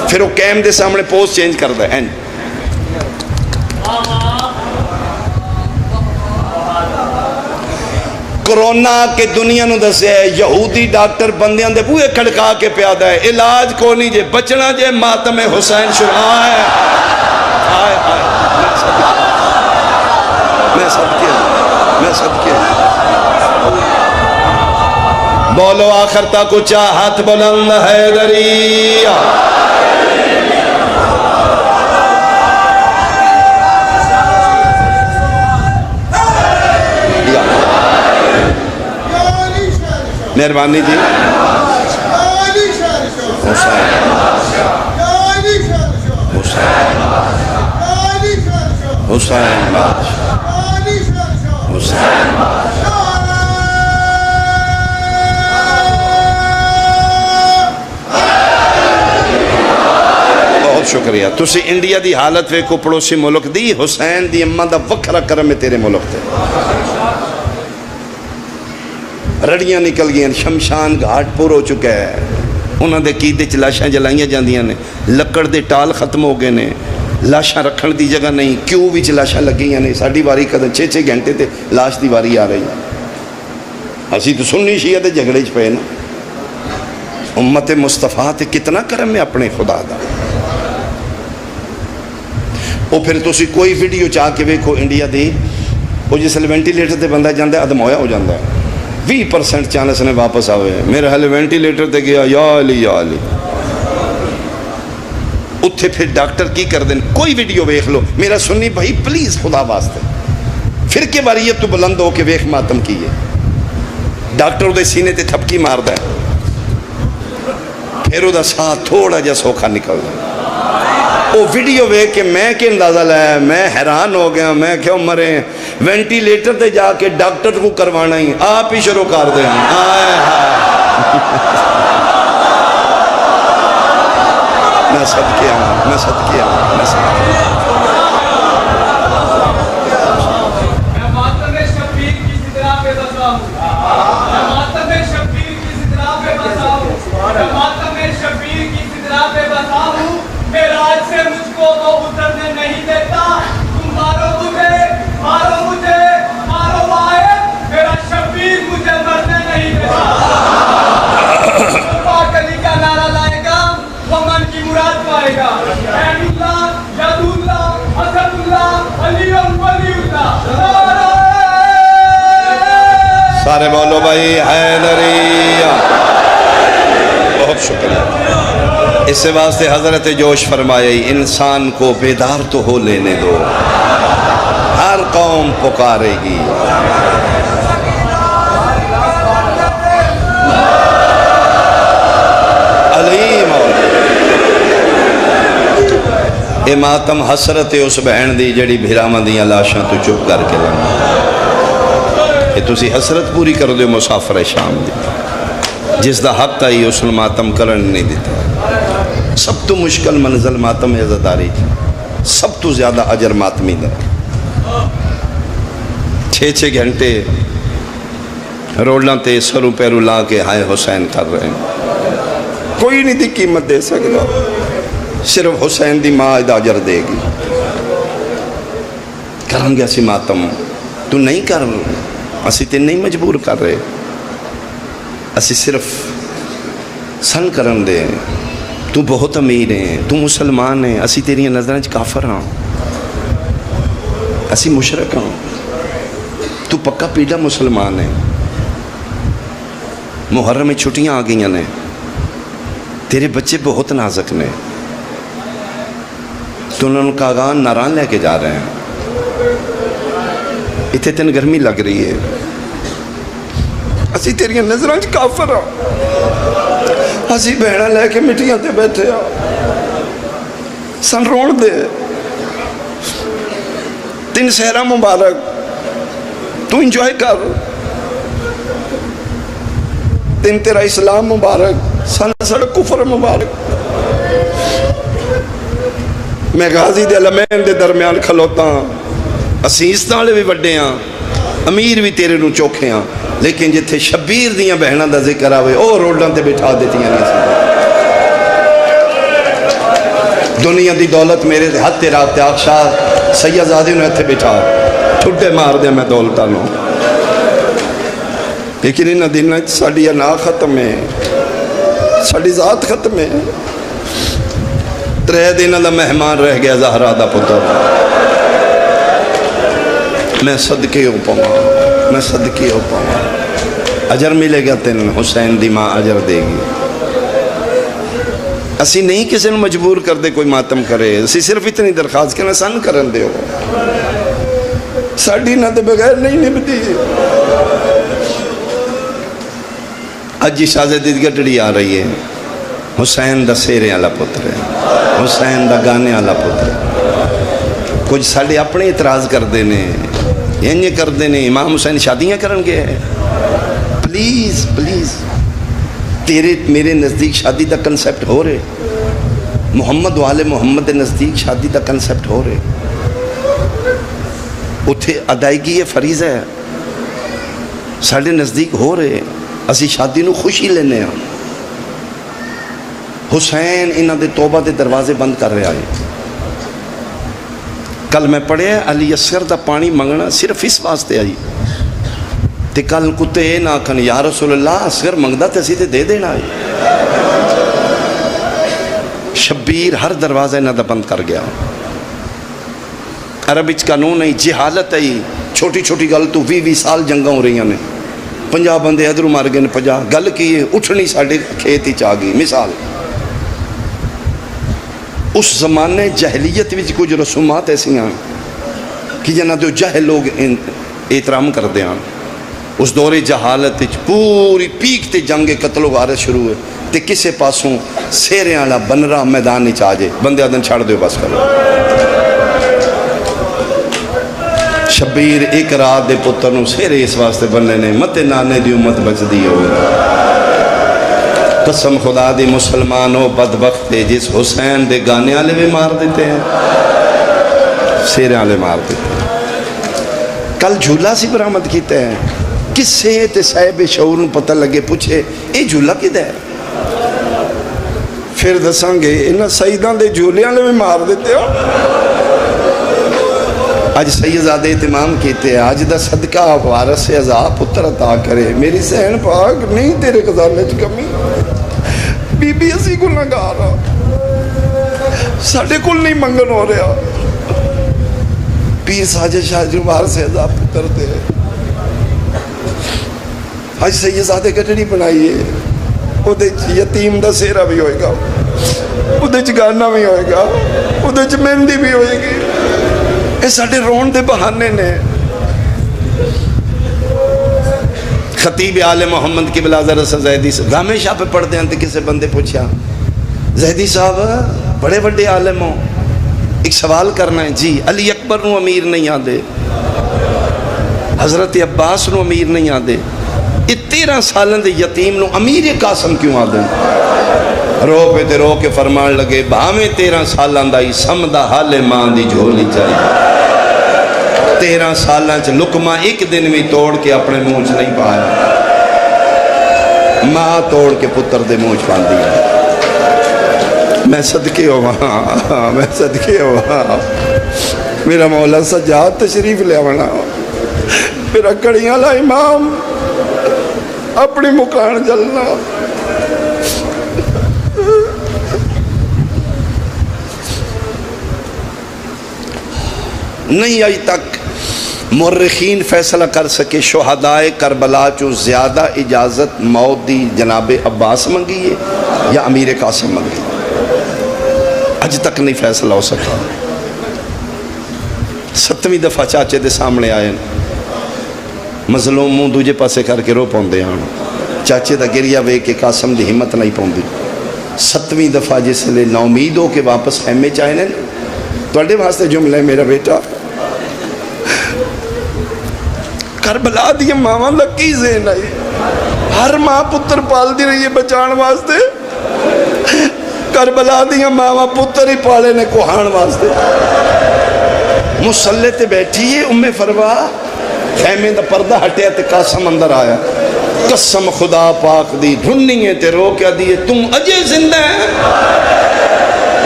پھر وہ کیم دے سامنے پوسٹ چینج کر دے ہیں کرونا کے دنیا نو دسے ہے یہودی ڈاکٹر بندیاں دے بوئے کھڑکا کے پیادا ہے، علاج کو نہیں جے بچنا جے ماتم حسین شروع آئے میں صدقے بولو آخر تک اچھا ہاتھ بلند حیدری، مہربانی جی حسین بہت شکریہ، تسی انڈیا دی حالت ویکھو پڑوسی ملک دی، حسین دی اماں دا وکھرا کرم ہے تیرے ملک تے، رڑیاں نکل گئیں، شمشان گھاٹ پور ہو چکا ہے، انہاں دے قیدے چ لاشاں جلائیاں جاندیاں نے، لکڑ دے ٹال ختم ہو گئے نے، لاشاں رکھن دی جگہ نہیں، کیوں وچ لاشاں لگیاں نے، ساڈی واری کدے 6-6 گھنٹے تے لاش دی واری آ رہی ہے، اسی تو سنی شیعہ دے جھگڑے چ پے نا، امت مصطفیٰ تے کتنا کرم ہے اپنے خدا دا۔ وہ پھر تسی کوئی ویڈیو چاہ کے ویکھو انڈیا دی، وہ جسے وینٹیلیٹر تے بندہ جاندہ ہے ادمویا ہو جاندہ ہے، 20% چانس نے واپس آوے، میرے حال وینٹیلیٹر تے گیا یا علی اتھے پھر ڈاکٹر کی کر دیں، کوئی ویڈیو ویکھ لو، میرا سنی بھائی پلیز خدا واسطے، پھر کے باریت تو بلند ہو کے ویکھ ماتم کیے، ڈاکٹر دے سینے تے تھپکی مار دا ہے، پھر دا ساتھ تھوڑا جا سوکھا نکل دا، وہ ویڈیو ویکھ کے میں کے اندازہ لیا، میں حیران ہو گیا، میں کیوں مرے وینٹیلیٹر تے جا کے ڈاکٹر کو کروانا ہی آپ ہی شروع کر دیں، میں صدقے آؤں، میں صدقے آؤں، میں صدقے آؤں۔ میں ماتم شبیر کی سدرا پہ بسا ہوں، میں ماتم شبیر کی سدرا پہ بسا ہوں، میں ماتم شبیر کی سدرا پہ بسا ہوں، معراج سے مجھ کو وہ اترنے نہیں دیتا، تم مارو مجھے، مارو مجھے، مارو واحد، میرا شبیر مجھے مرنے نہیں دیتا۔ پاک علی کا نعرہ لائے گا، وہ من کی مراد پائے گا۔ عین اللہ، ید اللہ، اسد اللہ، علی ولی اللہ۔ سارے بولو بھائی حیدریہ۔ بہت شکریہ۔ اس واسطے حضرت جوش فرمائے انسان کو بیدار تو ہو لینے دو، ہر قوم پکارے گی۔ علی مولا اے ماتم حسرت اس بہن دی جڑی بھراواں دیاں لاشاں تو چپ کر کے لنگا، کہ تسی حسرت پوری کر دو مسافر شام دی، جس دا حق آئی اس نے ماتم کرن نہیں دیتا۔ سب تو مشکل منزل ماتم عزتاری، سب تو زیادہ اجر ماتمی دا۔ 6 گھنٹے روڈاں تے سروں پیروں لا کے ہائے حسین کر رہے ہیں، کوئی نہیں دی قیمت دے سکتا، صرف حسین دی ماں دا اجر دے گی۔ کرن گیا سی ماتم، تو نہیں کر، اسی تے نہیں مجبور کر رہے، اسی صرف سن کرن دے، تو بہت امیر ہیں، تو مسلمان ہیں، اسی تیری نظریں کافر ہاں، اسی مشرک ہاں، تو پکا پیڑا مسلمان ہے۔ محرم میں چھٹیاں آ گئی نے، تیرے بچے بہت نازک نے، تو انہوں نے کاغان ناران لے کے جا رہے ہیں، اتنے تین گرمی لگ رہی ہے، اسی تیری نظریں کافر ہاں، اسی بہنہ لے کے مٹیاں تے بیٹھے ہاں، سن روڑ دے، تین سہرہ مبارک تو انجوائے کر، تین تیرا اسلام مبارک، سن سڑک کفر مبارک۔ میں غازی دے علمین دے درمیان کھلوتا ہاں، اسیستان لے بھی بڑھے ہاں، امیر بھی تیرے نو چوکھے ہاں، لیکن جتھے شبیر دیاں بہنہ دا ذکر آوے او روڈاں تے بٹھا دیتی ہیں نہیں۔ دنیا دی دولت میرے ہاتھ تے رات تے آخشاہ سید زادی نے ہتھے بٹھا ٹھٹے مار دیا میں دولتاں نو، لیکن انہاں دنوں ساڈی انا ختم ہے، ساڈی ذات ختم ہے۔ 3 دن دا مہمان رہ گیا زہرا دا پتر، میں صدقے ہو پاواں، میں صدقے ہو پاواں، اجر ملے گا تین، حسین دی ماں اجر دے گی۔ اسی نہیں کسی نے مجبور کر دے کوئی ماتم کرے، اسی صرف اتنی درخواست کرنا سن کرن دے ہو، ساڑی نہ دے بغیر نہیں نبتی۔ اج جی شازدی گڈڑی آ رہی ہے، حسین دا سیرے والا پتر ہے، حسین دا گانے والا پتر ہے۔ کچھ ساڑے اپنے اعتراض کر دینے، یہ کر دینے، امام حسین شادیاں کرن گے، پلیز پلیز، تیرے میرے نزدیک شادی دا کنسپٹ ہو رہے، محمد والے محمد نزدیک شادی دا کنسپٹ ہو رہے، اتھے ادائیگی یہ فریض ہے، ساڑے نزدیک ہو رہے، اسی شادی نو خوشی لینے ہیں۔ حسین انہاں دے توبہ دے دروازے بند کر رہے آئے۔ کل میں پڑھے علی اصغر دا پانی منگنا صرف اس واسطے آئی، تے کل کتے اے نہ کھن یا رسول اللہ اصغر منگدا تے اسی تے دے دینا آئی۔ شبیر ہر دروازہ انہاں دا بند کر گیا۔ عرب اچ قانون ہے، جہالت ہے، چھوٹی چھوٹی گل تو 20 سال جنگاں ہو رہی ہیں، 50 بندے ادھروں مار گئے، 50 گل کی اٹھنی ساڑھے کھیت ہی چاہ گئی۔ مثال اس زمانے جہلیت وچ کچھ رسومات ایسی ہیں کہ جنہاں دے جاہل لوگ احترام کر دے ہیں۔ اس دور جہالت پوری پیک تے جنگ قتل و غارت شروع ہوئے، تے کسے پاسوں سیرے والا بنرا میدان نہیں چاہ جے، بندے آدن چھاڑ دیو بس کرو۔ شبیر ایک رات دے پتر نو سیرے اس واسطے بننے نے، مت نانے دی امت بچ دی ہوئے، قسم خدا دی مسلمانوں بدبخت ہے جس حسین دے گانے والے بھی مار دیتے ہیں، سیرے والے مار دیتے ہیں۔ کل جھولا سی برآمد کیتے ہیں، کس سے تے صاحب شعور نوں پتہ لگے پوچھے اے جھولا کدھر ہے؟ پھر دساں گے انہاں سیداں دے جھولے والے بھی مار دیتے ہو۔ آج سیدزادے اہتمام کیتے ہیں، آج دا صدقہ وارث عزا پتر عطا کرے، میری سہن پاک نہیں تیرے خزانے چ کمی، بی بی اسی کو گناہگار ہاں، ساڈے کول نہیں منگن ہو رہا، پیر ساجد شاہ جو وارث عزا پتر دے۔ آج سیدزادے گڈڑی بنائیے، او دے یتیم دا سیرا بھی ہوئے گا، او دے گانا بھی ہوئے گا، او دے مہندی بھی ہوئے گی، یہ ساڑھے رون دے بہانے نے۔ خطیب آل محمد کی بلا ذرا زیدی سے گامے شاہ پہ پڑھ دیں انتے کسے بندے پوچھا زیدی صاحب بڑے بڑے عالم ہوں، ایک سوال کرنا ہے جی، علی اکبر نو امیر نہیں آدھے، حضرت عباس نو امیر نہیں آدھے، یہ 13 سالن دے یتیم نو امیر قاسم کیوں آدھے؟ رو پہ تے رو کے فرمان لگے بھامیں 13 سالان دا ہی سمدہ حال ماں دی جھولی چاہیے، 13 سالان چ لکمہ ایک دن میں توڑ کے اپنے منہ چ نہیں پایا، ماں توڑ کے پتر دے منہ چ پان دیا۔ میں صدقے ہو وہاں، میں صدقے ہو وہاں، میرا مولا سجاد تشریف لے آونا، میرا کڑیاں لا امام اپنی مکان جلنا۔ نہیں آج تک مورخین فیصلہ کر سکے شہدائے کربلا چو زیادہ اجازت موت دی جناب عباس منگی ہے یا امیر قاسم منگی، آج تک نہیں فیصلہ ہو سکا۔ 7ویں دفعہ چاچے دے سامنے آئے، مظلوم منہ دوجے پاسے کر کے رو پوندے ہیں، چاچے دا گریہ وے کے قاسم دی ہمت نہیں پوندی۔ 7ویں دفعہ جس لئے ناؤمید ہو کے واپس خیمے چاہنے، توڑے واسطے جملے میرا بیٹا کربلا دیا ماما لکی زین آئی، ہر ماں پتر پال دی رہی ہے بچان واسطے، کربلا دیا ماما پتر ہی پالے نے کوہان واسطے۔ مسلح تے بیٹھی ہے ام فروا، خیمے دا پردہ ہٹیا تے قاسم اندر آیا، قسم خدا پاک دی ڈھننی ہے تے رو کیا دیئے تم اجے زندہ ہے،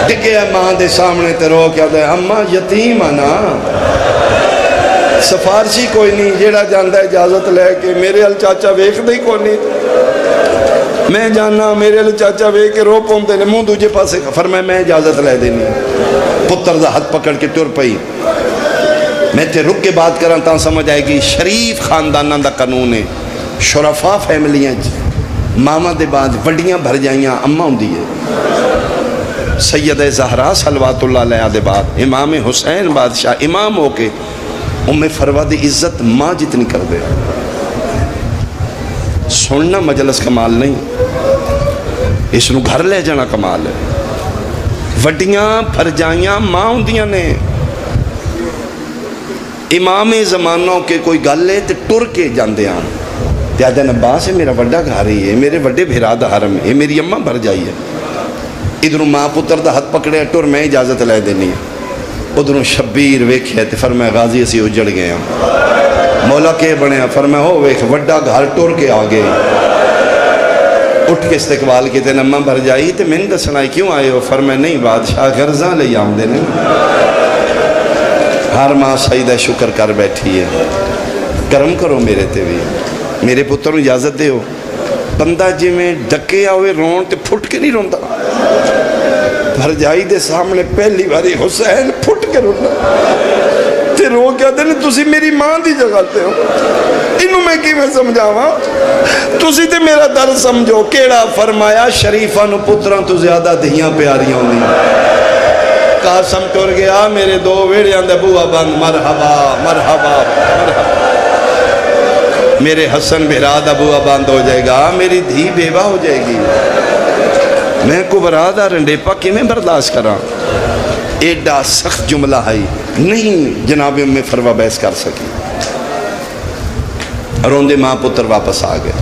ڈگے ماں دے سامنے تے رو کیا دے اماں یتیم آنا، سفارشی کوئی نہیں، جیڑا جاندہ اجازت لے کے میرے ال چاچا ویکھ دے کوئی نہیں، میں جاننا میرے ال چاچا ویکھ کے رو پوندے نے منہ دوجے پاسے فرمائے میں اجازت لے دینی، پتر دا ہاتھ پکڑ کے ٹر پئی۔ میں تے رک کے بات کرن تاں سمجھ آئے گی شریف خانداناں دا قانون ہے، شرفا فیملیاں ماما دے بعد وڈیاں بھر جائیاں اماں ہوندی ہے۔ سید زہرا صلوات اللہ علیہ دے بعد امام حسین بادشاہ امام ہو کے ام فروا دی عزت ماں جتنی کر دے۔ سننا مجلس کمال نہیں، اس نو گھر لے جانا کمال ہے۔ وڈیاں بھر جائیاں ماں ہوندیاں نے، امام زمانوں کے کوئی گل ہے تے ٹر کے جاندے آن، تیادہ نباس ہے میرا وڈا گھاری ہے، میرے وڈے بھیرا دا حرم ہے، میری اماں بھر جائی ہے، ادھروں ماں پتر دا ہاتھ پکڑے ٹر میں اجازت لے دینی ہے، ادھروں شبیر ویکھے تے فرمائے غازی اسی اجڑ گئے ہیں، مولا کے بنے ہیں فرمائے ہو ویکھ وڈا گھر ٹر کے آگے، اٹھ کے استقبال کی تے نماں بھر جائی تے میں نے دسنائی کیوں آئے ہو؟ فرمائے نہیں بادشاہ غرضاں لے آمدے نے، ہر ماں سجدہ شکر کر بیٹھی ہے، کرم کرو میرے تے بھی، میرے پتر نوں اجازت دے ہو، بندہ جی میں ڈکے آوے رون تے پھٹ کے نہیں روندا، بھر جائی دے سامنے پہلی باری حسین پھٹ کے رونا تے رو کیا دے تسی میری ماں دی جگہ تے ہو، انہوں میں کی میں سمجھاواں، تسی تے میرا در سمجھو، کیڑا فرمایا شریفہ نو پتران تو زیادہ دھیاں پیاریاں ہوندی، قاسم ٹر گیا میرے دو ویڑے اندے بوا بند مرحبا مرحبا مرحبا، میرے حسن بھراد بوا بند ہو جائے گا، میری دھی بیوہ ہو جائے گی، میں کو برادہ رنڈیپا کی میں برداشت کرا، ایڈا سخت جملہ ہے نہیں جناب ام فروا بحث کر سکی، روندے ماں پتر واپس آ گئے،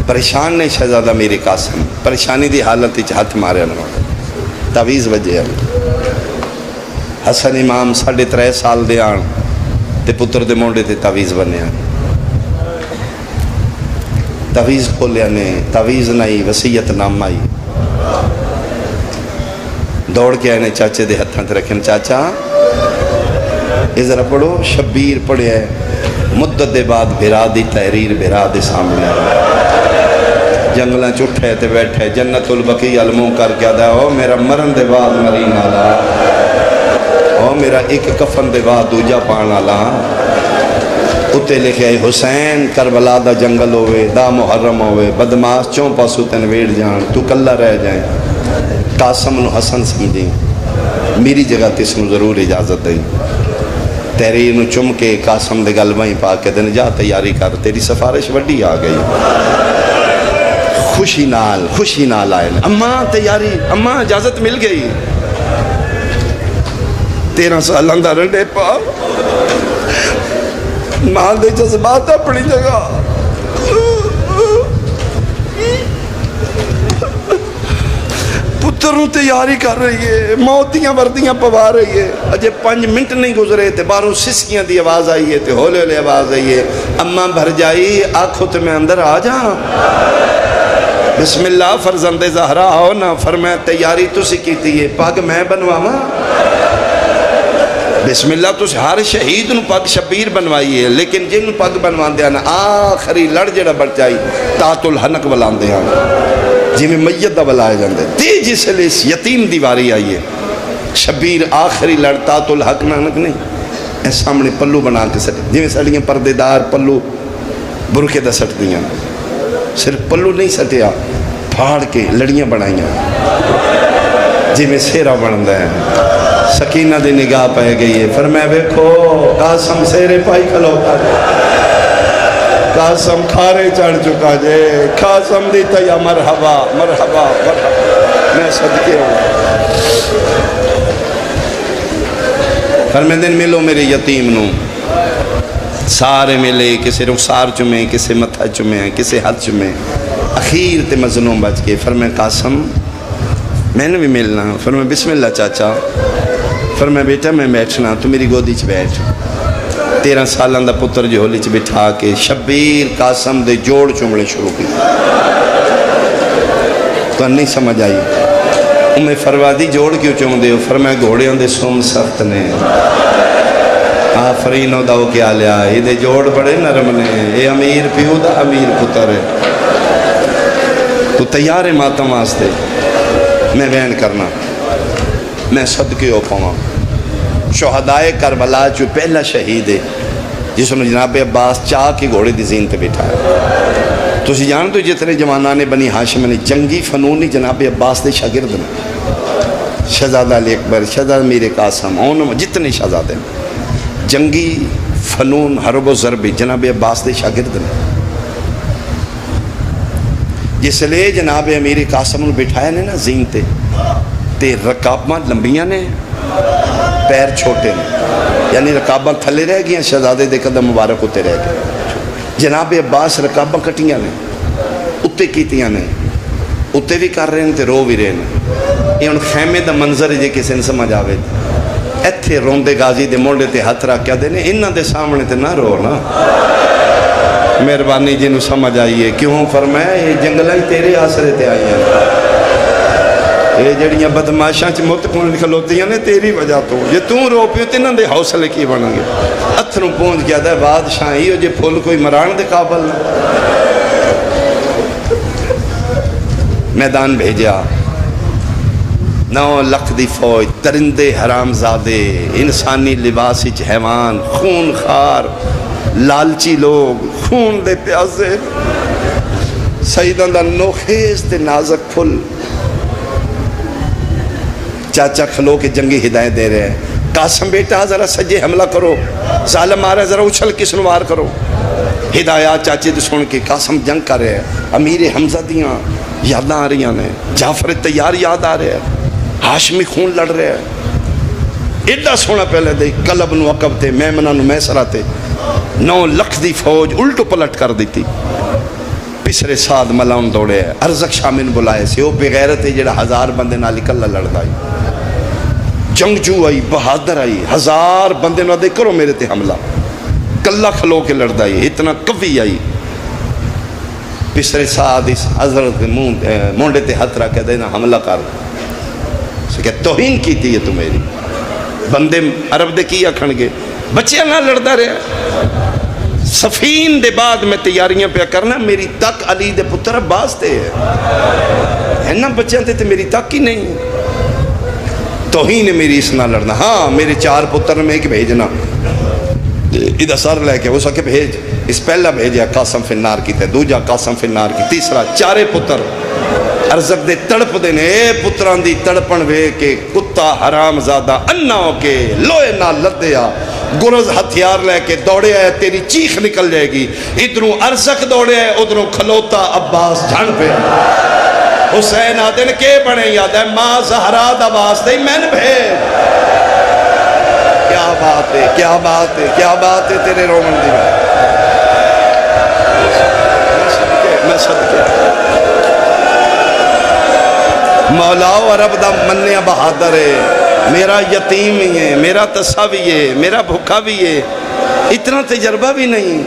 پریشان نے شہزادہ میرے قاسم پریشانی دی حالت وچ ہاتھ ماریا نہ تعویذ وجے حسن امام 3.5 سال دے آن تے پتر دے مونڈے تے تعویذ بنیا تعویذ کھولیا نے تعویذ نہیں وصیت نامہ آئی دوڑ کے آئے نے چاچے دے ہتھاں تے رکھن چاچا یہ ذرا پڑھو شبیر پڑھے ہے مدت دے بعد بھرا دی تحریر بھرا دے سامنے جنگلہ چٹھے تے بیٹھے جنت البقیع علموں کر کے آدھا او میرا مرن دے بعد مرین آلا او میرا ایک کفن دے بعد دوجہ پان آلا اتے لکھے حسین کربلا دا جنگل ہوئے دا محرم ہوئے بدماس چوں پاسو تن ویڑ جان تو کلہ رہ جائیں قاسم نو حسن سمجھیں میری جگہ تس نو ضرور اجازت دیں تحریر نو چم کے قاسم دے گلوائیں پا کے دن جا تیاری کر تیری سفارش وڈی آ گئی خوشی نال آئے اماں تیاری اماں اجازت مل گئی 13 سال اندر رنڈے پا ماں دے جذبات اپنی جگہ پتر نو تیاری کر رہی ہے موتیاں وردیاں پوا رہی ہے اجے 5 منٹ نہیں گزرے تے باہروں سسکیاں دی آواز آئی ہے تے ہولے ہولے آواز آئی ہے اماں بھر جائی آنکھوں تے میں اندر آ جا بسم اللہ فرزند زہرا آؤ نا فرمایا تیاری تسی کیتی ہے پگ میں بنواواں بسم اللہ تسی ہر شہید نو پگ شبیر بنوائی ہے لیکن جن پگ بنوان دیا نا آخری لڑ جڑا بڑھ جائی تات الحنق بلان دیا جی میں میت دا بلائے جاندے تیجی سے لے اس یتیم دیواری آئی ہے شبیر آخری لڑ تات الحق نانک نہیں اس سامنے پلو بنا کے سٹے جی میں سڑیاں پردے دار پلو برکے دا سٹ دیاں صرف پلو نہیں سٹیا پھاڑ کے لڑیاں بنائیاں جی میں سیرہ بندہ ہے سکینہ دی نگاہ پہ گئی ہے فرمایا بیکھو قاسم سیرے پائی کھلوتا قاسم کھارے چڑھ چکا جے قاسم دیتا یا مرحبا مرحبا مرحبا میں صدقے ہوں فرمائے دن ملو میرے یتیم نو سارے ملے کسے رخسار چمیں کسے متھا چمیں کسے ہاتھ چمیں اخیر تے مظلوم بچ کے فرمائے قاسم میں نے بھی ملنا فرمائے بسم اللہ چاچا فرمائے بیٹا میں بیٹھنا تو میری گودی چ بیٹھ 13 سالان دا پتر جو ہولی چ بٹھا کے شبیر قاسم دے جوڑ چمڑے شروع کی تو نہیں سمجھ آئی انہیں فروادی جوڑ کیوں چم دے فرمائے گھوڑے ہوں دے سوم سخت نے آفرینو داو کیا لیا یہ دے جوڑ بڑے نرم نے اے امیر پیو دا امیر پتر ہے تو تیار ماتم واسطے میں بین کرنا میں صدقے ہو پاؤں شہدائے کربلا جو پہلا شہید ہے جس نے جناب عباس چاہ کے گھوڑے دی زین تے بیٹھا ہے تو اسی جان تو جتنے جوانان بنی ہاشم نے جنگی فنونی جناب عباس دے شاگرد نے شہزادہ علی اکبر شہزادہ میر قاسم جتنے شہزادے جنگی فنون حرب و ضربی جناب عباس دے شاگرد نے جس لئے جناب امیر قاسم نے بٹھایا نے نا زین تے رکاباں لمبیاں نے پیر چھوٹے نے یعنی رکاباں تھلے رہ گئیں شہزادے دے قدم مبارک ہوتے رہ گئے جناب عباس رکاباں کٹیاں نے اتے کیتیاں نے اتے بھی کر رہے ہیں تے رو بھی رہے ہیں یہ ان خیمے دا منظر ہے جے کسی نے سمجھ آوے ایتھے روندے غازی دے مونڈے تے ہاتھ رکھ کیا دینے انہاں دے سامنے تے نہ رو نا مہربانی جنہوں سمجھ آئیے کیوں فرمایا یہ جنگلیں تیرے آسرے تے آئی ہیں یہ جڑیاں بدماشاں چ متکون کھلوتیاں نے تیری وجہ تو یہ توں رو پیو تے نہ دے حوصلے کی بن گے اتھروں پہنچ گیا دے بادشاہ ہی ہو جے پھول کوئی مران دے قابل میدان بھیجا 9 لکھ دی فوج ترندے حرام زادے انسانی لباس وچ حیوان خون خار لالچی لوگ خون دے پیاسے سیداں دا نوخیز تے نازک پھل چاچا کھلو کے جنگی ہدایت دے رہے ہیں قاسم بیٹا ذرا سجے حملہ کرو ظالم آ رہا ہے ذرا اچھل کے سنوار کرو ہدایات چاچے دے سن کے قاسم جنگ کر رہے ہیں امیر حمزہ دیاں یاداں آ رہی ہیں جعفر تیار یاد آ رہے ہیں ہاشمی خون لڑ رہے ہیں ایڈا سونا پہلے دے قلب نو عقب تے میمنہ نو میسرہ تے 9 لکھ دی فوج الٹو پلٹ کر دیتی پسرے ساتھ ملاؤن دوڑے ارزق شامن بلائے سے وہ بغیرت ہے جڑا 1000 بندے نال کلا لڑدا آئی، جنگجو آئی، بہادر آئی، 1000 بندے نال دے کرو میرے تے حملہ، کلا کھلو کے لڑدا آئی، اتنا قوی آئی۔ پسرے ساتھ اس حضرت مونڈے تے ہاتھ رکھ کے دینا حملہ کر کہ توہین کی تھی یہ تو میری بندے عرب دے کی آکھن گے بچے نہ لڑدا رہا۔ سفین دے بعد میں تیاریاں پہ کرنا، میری تک علی دے پتر عباس تے ہے نا، بچیاں تے میری تک ہی نہیں، توہین میری اس نہ لڑنا۔ ہاں میرے 4 پتر میں ایک بھیجنا، ادھر سر لے کے وہ سکے بھیج، اس پہلا بھیجیا قاسم فی النار کی تے، دوجا قاسم فی النار کی، تیسرا 4 پتر ارزق دے تڑپ دینے، اے پتران دی تڑپن وے کے کتا حرام زادہ انا ہو کے لوئے نہ لدیا، گرز ہتھیار لے کے دوڑے آئے، تیری چیخ نکل جائے گی، ادھروں ارزق دوڑے آئے، ادھروں کھلوتا عباس جھن پہ حسین آدن کے بڑے یاد ہے ماں زہرا دا واسطے میں نے بھیج۔ کیا بات ہے، کیا بات ہے، کیا بات ہے تیرے رومن دی میں صدقے مولاو عرب دا منیا بہادر ہے، میرا یتیم ہی ہے، میرا تسا بھی ہے، میرا بھوکا بھی ہے، اتنا تجربہ بھی نہیں،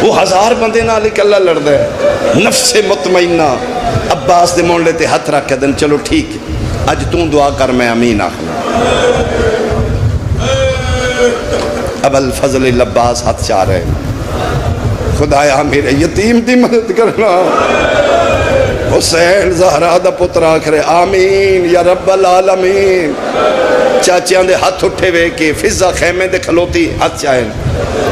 وہ 1000 بندے نہ لکھ اللہ لڑ دے، نفس مطمئنہ عباس دے مونڈے تے ہاتھ رکھ کے دن چلو ٹھیک اج توں دعا کر میں امین آخنا۔ اب الفضل العباس ہاتھ چاہ رہے خدایا میرے یتیم دی مدد کرنا، حسین زہرا دا پتر آکھرے آمین یا رب العالمین۔ چاچیاں دے ہاتھ اٹھے وے کے فضا خیمے دے کھلوتی ہاتھ چاہیں،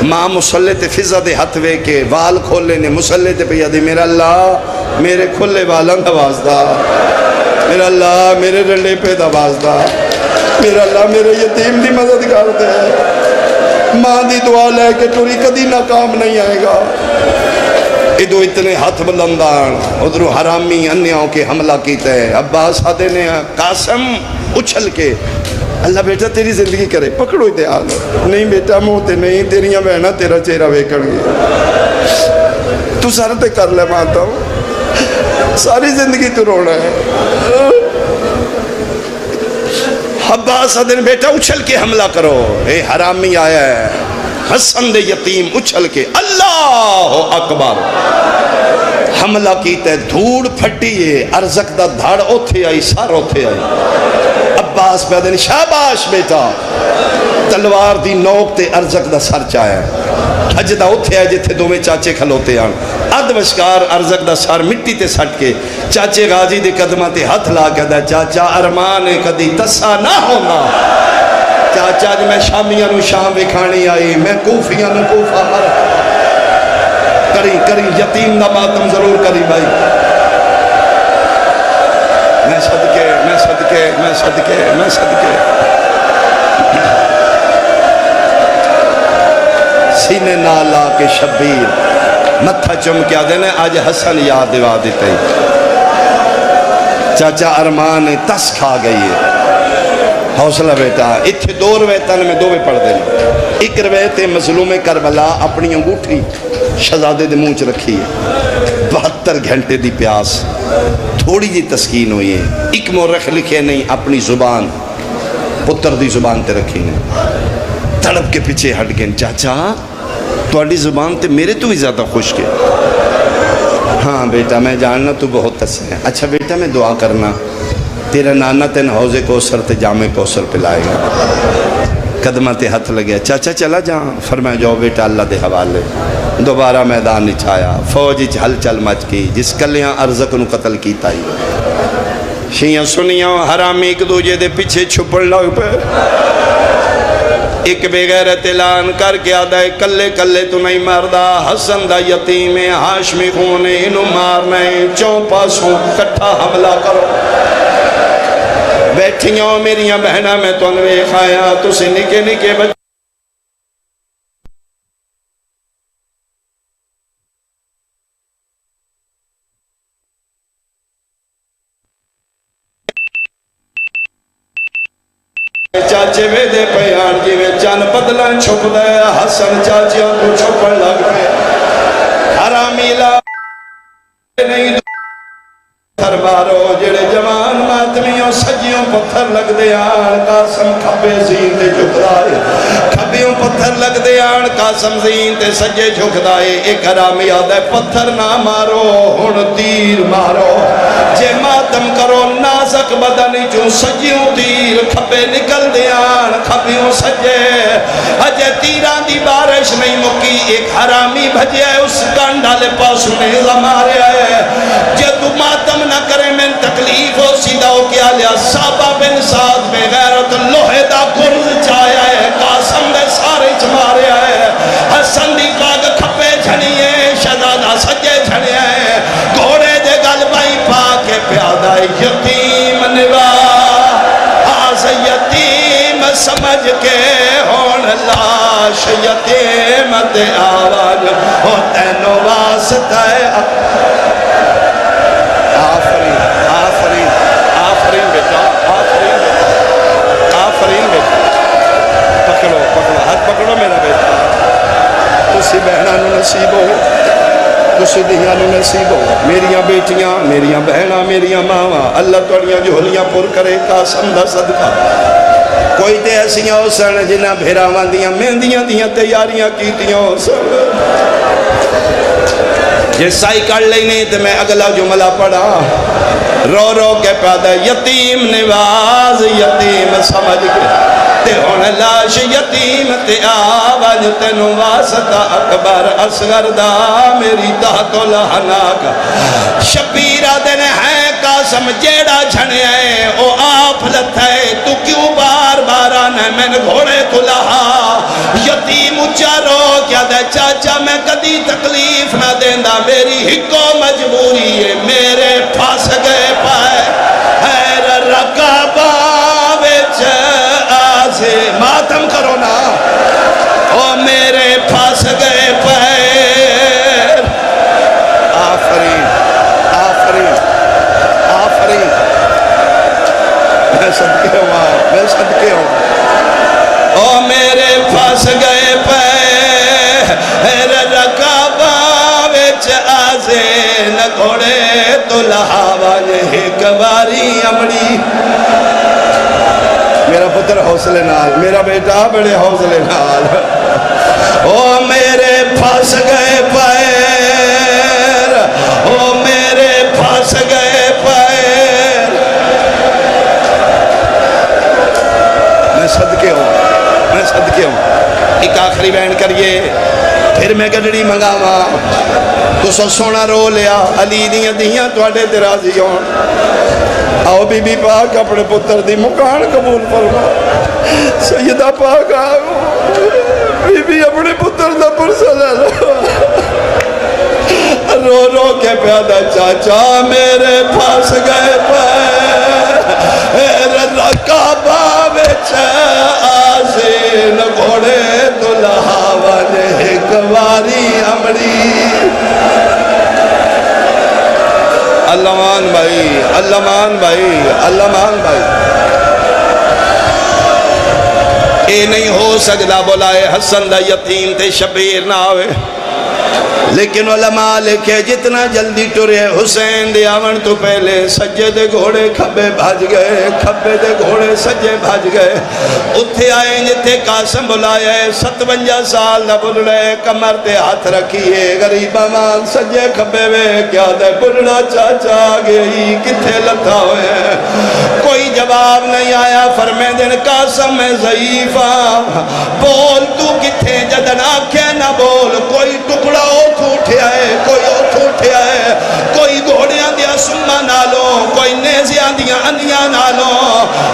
ماں مسلح تے فضا دے ہاتھ وے کے وال کھولے نے مسلح تے پہ دی میرا اللہ میرے کھلے والاں دا واسطہ، میرا اللہ میرے رلے پہ دا واسطہ، میرا اللہ میرے یتیم دی مدد کر دے۔ ماں دی دعا لے کے ٹوری کدی ناکام نہیں آئے گا۔ ادھو اتنے ہاتھ بلندان ادھرو حرامی انیاؤں کے حملہ کیتے ہیں۔ عباس آدھے نے قاسم اچھل کے اللہ بیٹا تیری زندگی کرے پکڑو ہی دے آل نہیں بیٹا موتے نہیں تیریاں بہنا تیرا چہرہ ویکھن گی تو سارتے کر لے مانتا ہوں ساری زندگی تو رونا ہے۔ عباس آدھے نے بیٹا اچھل کے حملہ کرو، اے حرامی آیا ہے۔ حسن دے یتیم اچھل کے اللہ اکبر حملہ کیتے، دھوڑ پھٹیے، ارزق دا دھڑ اوتھے آئی، سار اوتھے آئی۔ عباس پہ دن شاباش بیٹا، تلوار دی نوک تے ارزق دا سر چایا، حجدہ اوتھے آئے جتھے دو میں چاچے کھلوتے آن، اد وشکار ارزق دا سر مٹی تے سٹ کے چاچے غازی دے قدمہ تے ہاتھ لا کے دا چاچا ارمان کدی تسا نہ ہونا، چاچا جی میں شامیاں نو شام وکھانی آئی، میں کوفیاں نو کوفہ مر کری یتیم نہ ماتم ضرور کری بھائی، میں صدقے میں صدقے میں صدقے میں صدقے سینے نالا کے شبیر متھا چمکیا دینے آج حسن یاد دیوا دیتے چاچا ارمان تس کھا گئی ہے۔ حوصلہ بیٹا اتھے 2 روایتان میں 2 پڑھ دینا۔ ایک روایت مظلوم کربلا اپنی انگوٹھی شہزادے دے منہ چ رکھی ہے، 72 گھنٹے دی پیاس، تھوڑی جی تسکین ہوئی ہے، ایک مورخ لکھے نہیں اپنی زبان پتر دی زبان تے رکھی نہیں، تڑپ کے پیچھے ہٹ گئے چاچا تواڈی زبان تے میرے تو بھی زیادہ خوش کے۔ ہاں بیٹا میں جاننا تو بہت تس ہے، اچھا بیٹا میں دعا کرنا تیرا نانا تین حوض کوثر تے جامع کوثر پلائے گا۔ قدمہ تے ہاتھ لگیا چاچا چلا جاؤں، فرمایا جاؤ بیٹا اللہ دے حوالے۔ دوبارہ میدان نچایا، فوج ہل چل مچ کی، جس کلیاں ارزق نو قتل کیتا ہی شیعہ سنیاں حرامی ایک دوجے دے پیچھے چھپڑ لگ پہ، ایک بغیرت اعلان کر کے آدھا ہے کلے کلے تو نہیں مردہ، حسن دا یتیم ہے، ہاشمی خون ہے، انہوں مارنا ہے، 4 پاسوں کٹھا حملہ کرو۔ بیٹھیاں میریاں بہنہ میں تو انوے خایا تو سے نکے نکے بچے چاچے وے دے پیان جی میں چان بدلن چھپ دے، حسن چاچیاں کو چھپن لگ پہ، حرامی لا نہیں پتھر مارو جڑے جوان ماتمیوں سجیوں پتھر لگ دے آن قاسم کھبے زین تے جھکدائے کھبیوں پتھر لگ دے آن قاسم زین تے سجے جھکدائے ایک حرامی آدھے پتھر نہ مارو ہن تیر مارو جے ماتم کرو نازک بدنی جو سجیوں تیر کھبے نکل دے آن کھبیوں سجے اجے تیران دی بارش نہیں مکی ایک حرامی بھجے اس کنڈالے پاس میں زمارے آئے جے تو ماتم نہ کرے میں تکلیف ہو سیدھا ہو کیا لیا صحابہ بن سعد میں غیرت لوہے دا گرز چایا ہے قاسم دے سارے چمارے آئے حسن دی باغ کھپے جھنیے شہزادہ سجے جھنیے گھوڑے دے گل بائی پا کے پیادہ یتیم نوا آز یتیم سمجھ کے ہون لاش یتیم تے آواز ہو تینو واسطہ پکڑو میرا بیٹا تسی بہنانو نصیب ہو تسی دیانو نصیب ہو میریاں بیٹیاں میریاں بہناں میریاں ماواں اللہ توڑیاں جھولیاں پر کرے قاسم دا صدقہ کوئی تے ایسیاں ہو سن جنہ بھیراواں دیاں مہندیاں دیاں تیاریاں کیتیاں ہو سن جے سائی کر لینے تو میں اگلا جملہ پڑھا رو رو کے پیدا یتیم نواز یتیم سمجھ کے تے ہون لاش یتیم تے آواز تینو واسطہ اکبر اصغر دا میری تحت و لہناک شبیرہ دن ہے قاسم جیڑا جھنے ہے او آپ لتھے تو کیوں بار بار آنے میں گھوڑے تو لہا یتیم اچھا رو کیا دے چاچا میں کدی تکلیف نہ دیندہ میری ہکو مجبوری ہے میرے پاس گئے پائے حیر رقابہ وچ آزے ماتم کرو نا او میرے پاس گئے پائے آفرین آفرین آفرین میں صدقے ہوں میں صدقے ہوں او میرے پاس گئے پائے رقابہ وچ آزے نہ گھوڑے تو لہاواں ایک باری امڑی میرا پتر حوصلے نال میرا بیٹا بڑے حوصلے نال او میرے پاس گئے پیر او میرے پاس گئے پیر میں صدقے ہوں ایک آخری بین کریے پھر میں گڈڑی منگاواں تو سو سونا رو لیا علی دیاں دیاں توڑے ترازی ہون آؤ بی بی پاک اپنے پتر دی مکان قبول فرما سیدہ پاک آؤ بی بی اپنے پتر دا پرسہ لے لو رو رو کے پیادہ چاچا میرے پاس گئے پیر رقابہ وچ آزین گھوڑے تو لہاواں ایک واری امڑی اللہ مان بھائی اے نہیں ہو سکتا بولائے حسن دا یتیم تے شبیر نہ آوے لیکن علماء لکھے جتنا جلدی ٹرے حسین دے آون تو پہلے سجے دے گھوڑے کھبے بھاج گئے کھبے دے گھوڑے سجے بھاج گئے اتھے آئیں جتے قاسم بلائے 57 سال دا بلڑے کمر تے ہاتھ رکھیے غریب امان سجے کھبے وے کیا دے بلڑا چاچا گئی کتھے لتا ہوئے کوئی جواب نہیں آیا فرمے دن قاسم میں ضعیفہ بول تو کتھے جدن آنکھیں نہ بول کوئی ٹکڑا اٹھے آئے کوئی اٹھے آئے کوئی گھوڑیاں دیا سمہ نالو کوئی نیزیاں دیا اندیاں نالو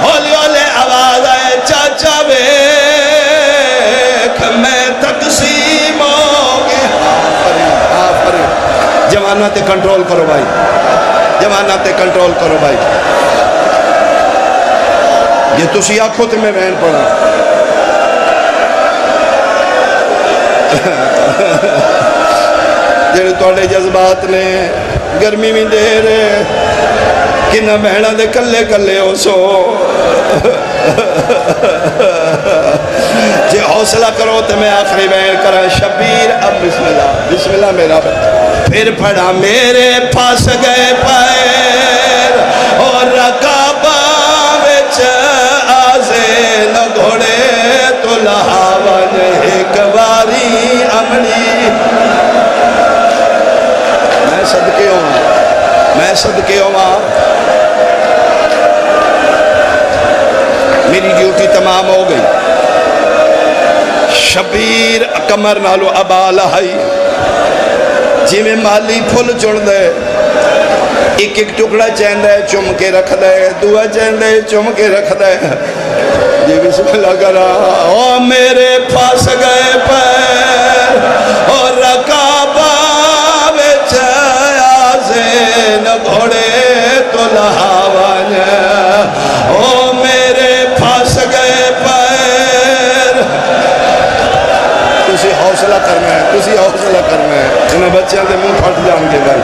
ہولے ہولے آواز آئے چاچا بیک میں تقسیم ہو گیا جوانہ تے کنٹرول کرو بھائی جوانہ تے کنٹرول کرو بھائی یہ تسی آنکھوں تے میں بہن پڑھا جڑے توڑے جذبات نے گرمی میں دے رہے کنہ بہنہ دے کلے کلے ہو سو جے حوصلہ کرو تو میں آخری بہن کرا شبیر اب بسم اللہ میرا بہن پھر پڑھا میرے پھنس گئے پیر اور رکابہ وچ آزے نہ گھوڑے تو لہاون ایک باری عملی میں صدقے ہوں میری ڈیوٹی تمام ہو گئی شبیر کمر نالو ابا لہائی جی میں مالی پھل چڑ دے ایک ایک ٹکڑا چین دے چم کے رکھ دے دعا چین دے چم کے رکھ دے جی بسم اللہ کرا او میرے پھنس گئے پیر اور رکابہ وچ آزین گھوڑے تو لہاون او میرے پھنس گئے پیر تسی حوصلہ کرنا ہے تسی حوصلہ کرنا ہے انہیں بچیاں دے منہ پھٹ جان کے بھائی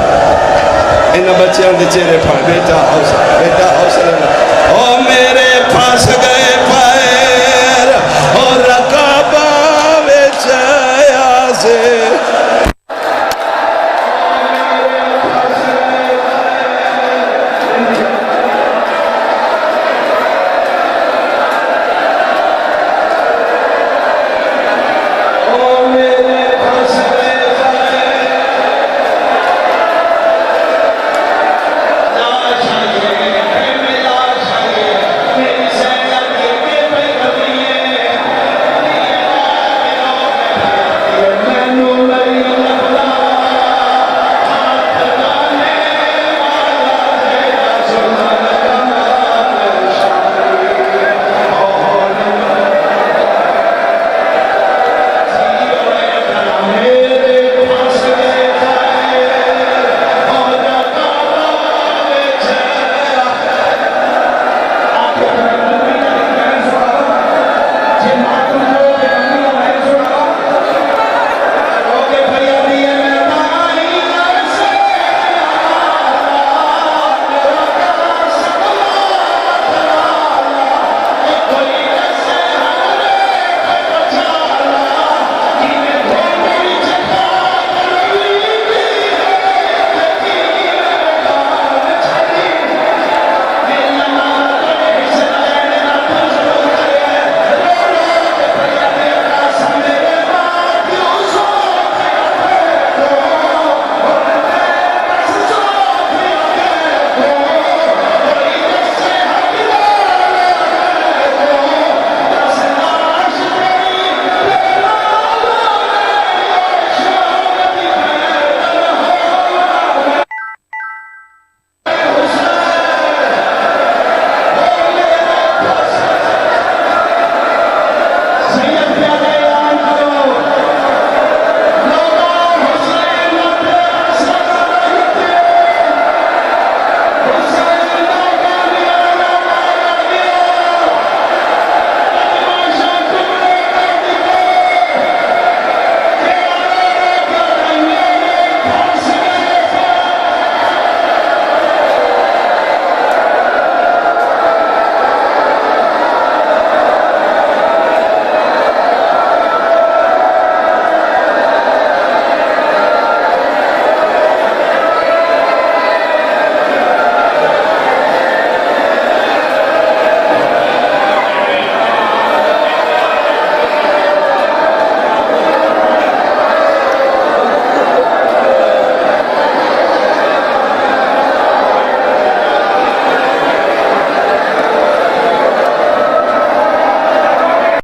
انہیں بچیاں دے چہرے پھٹ بیٹا حوصلہ او میرے پھنس گئے پیر اور رکابہ وچ آزین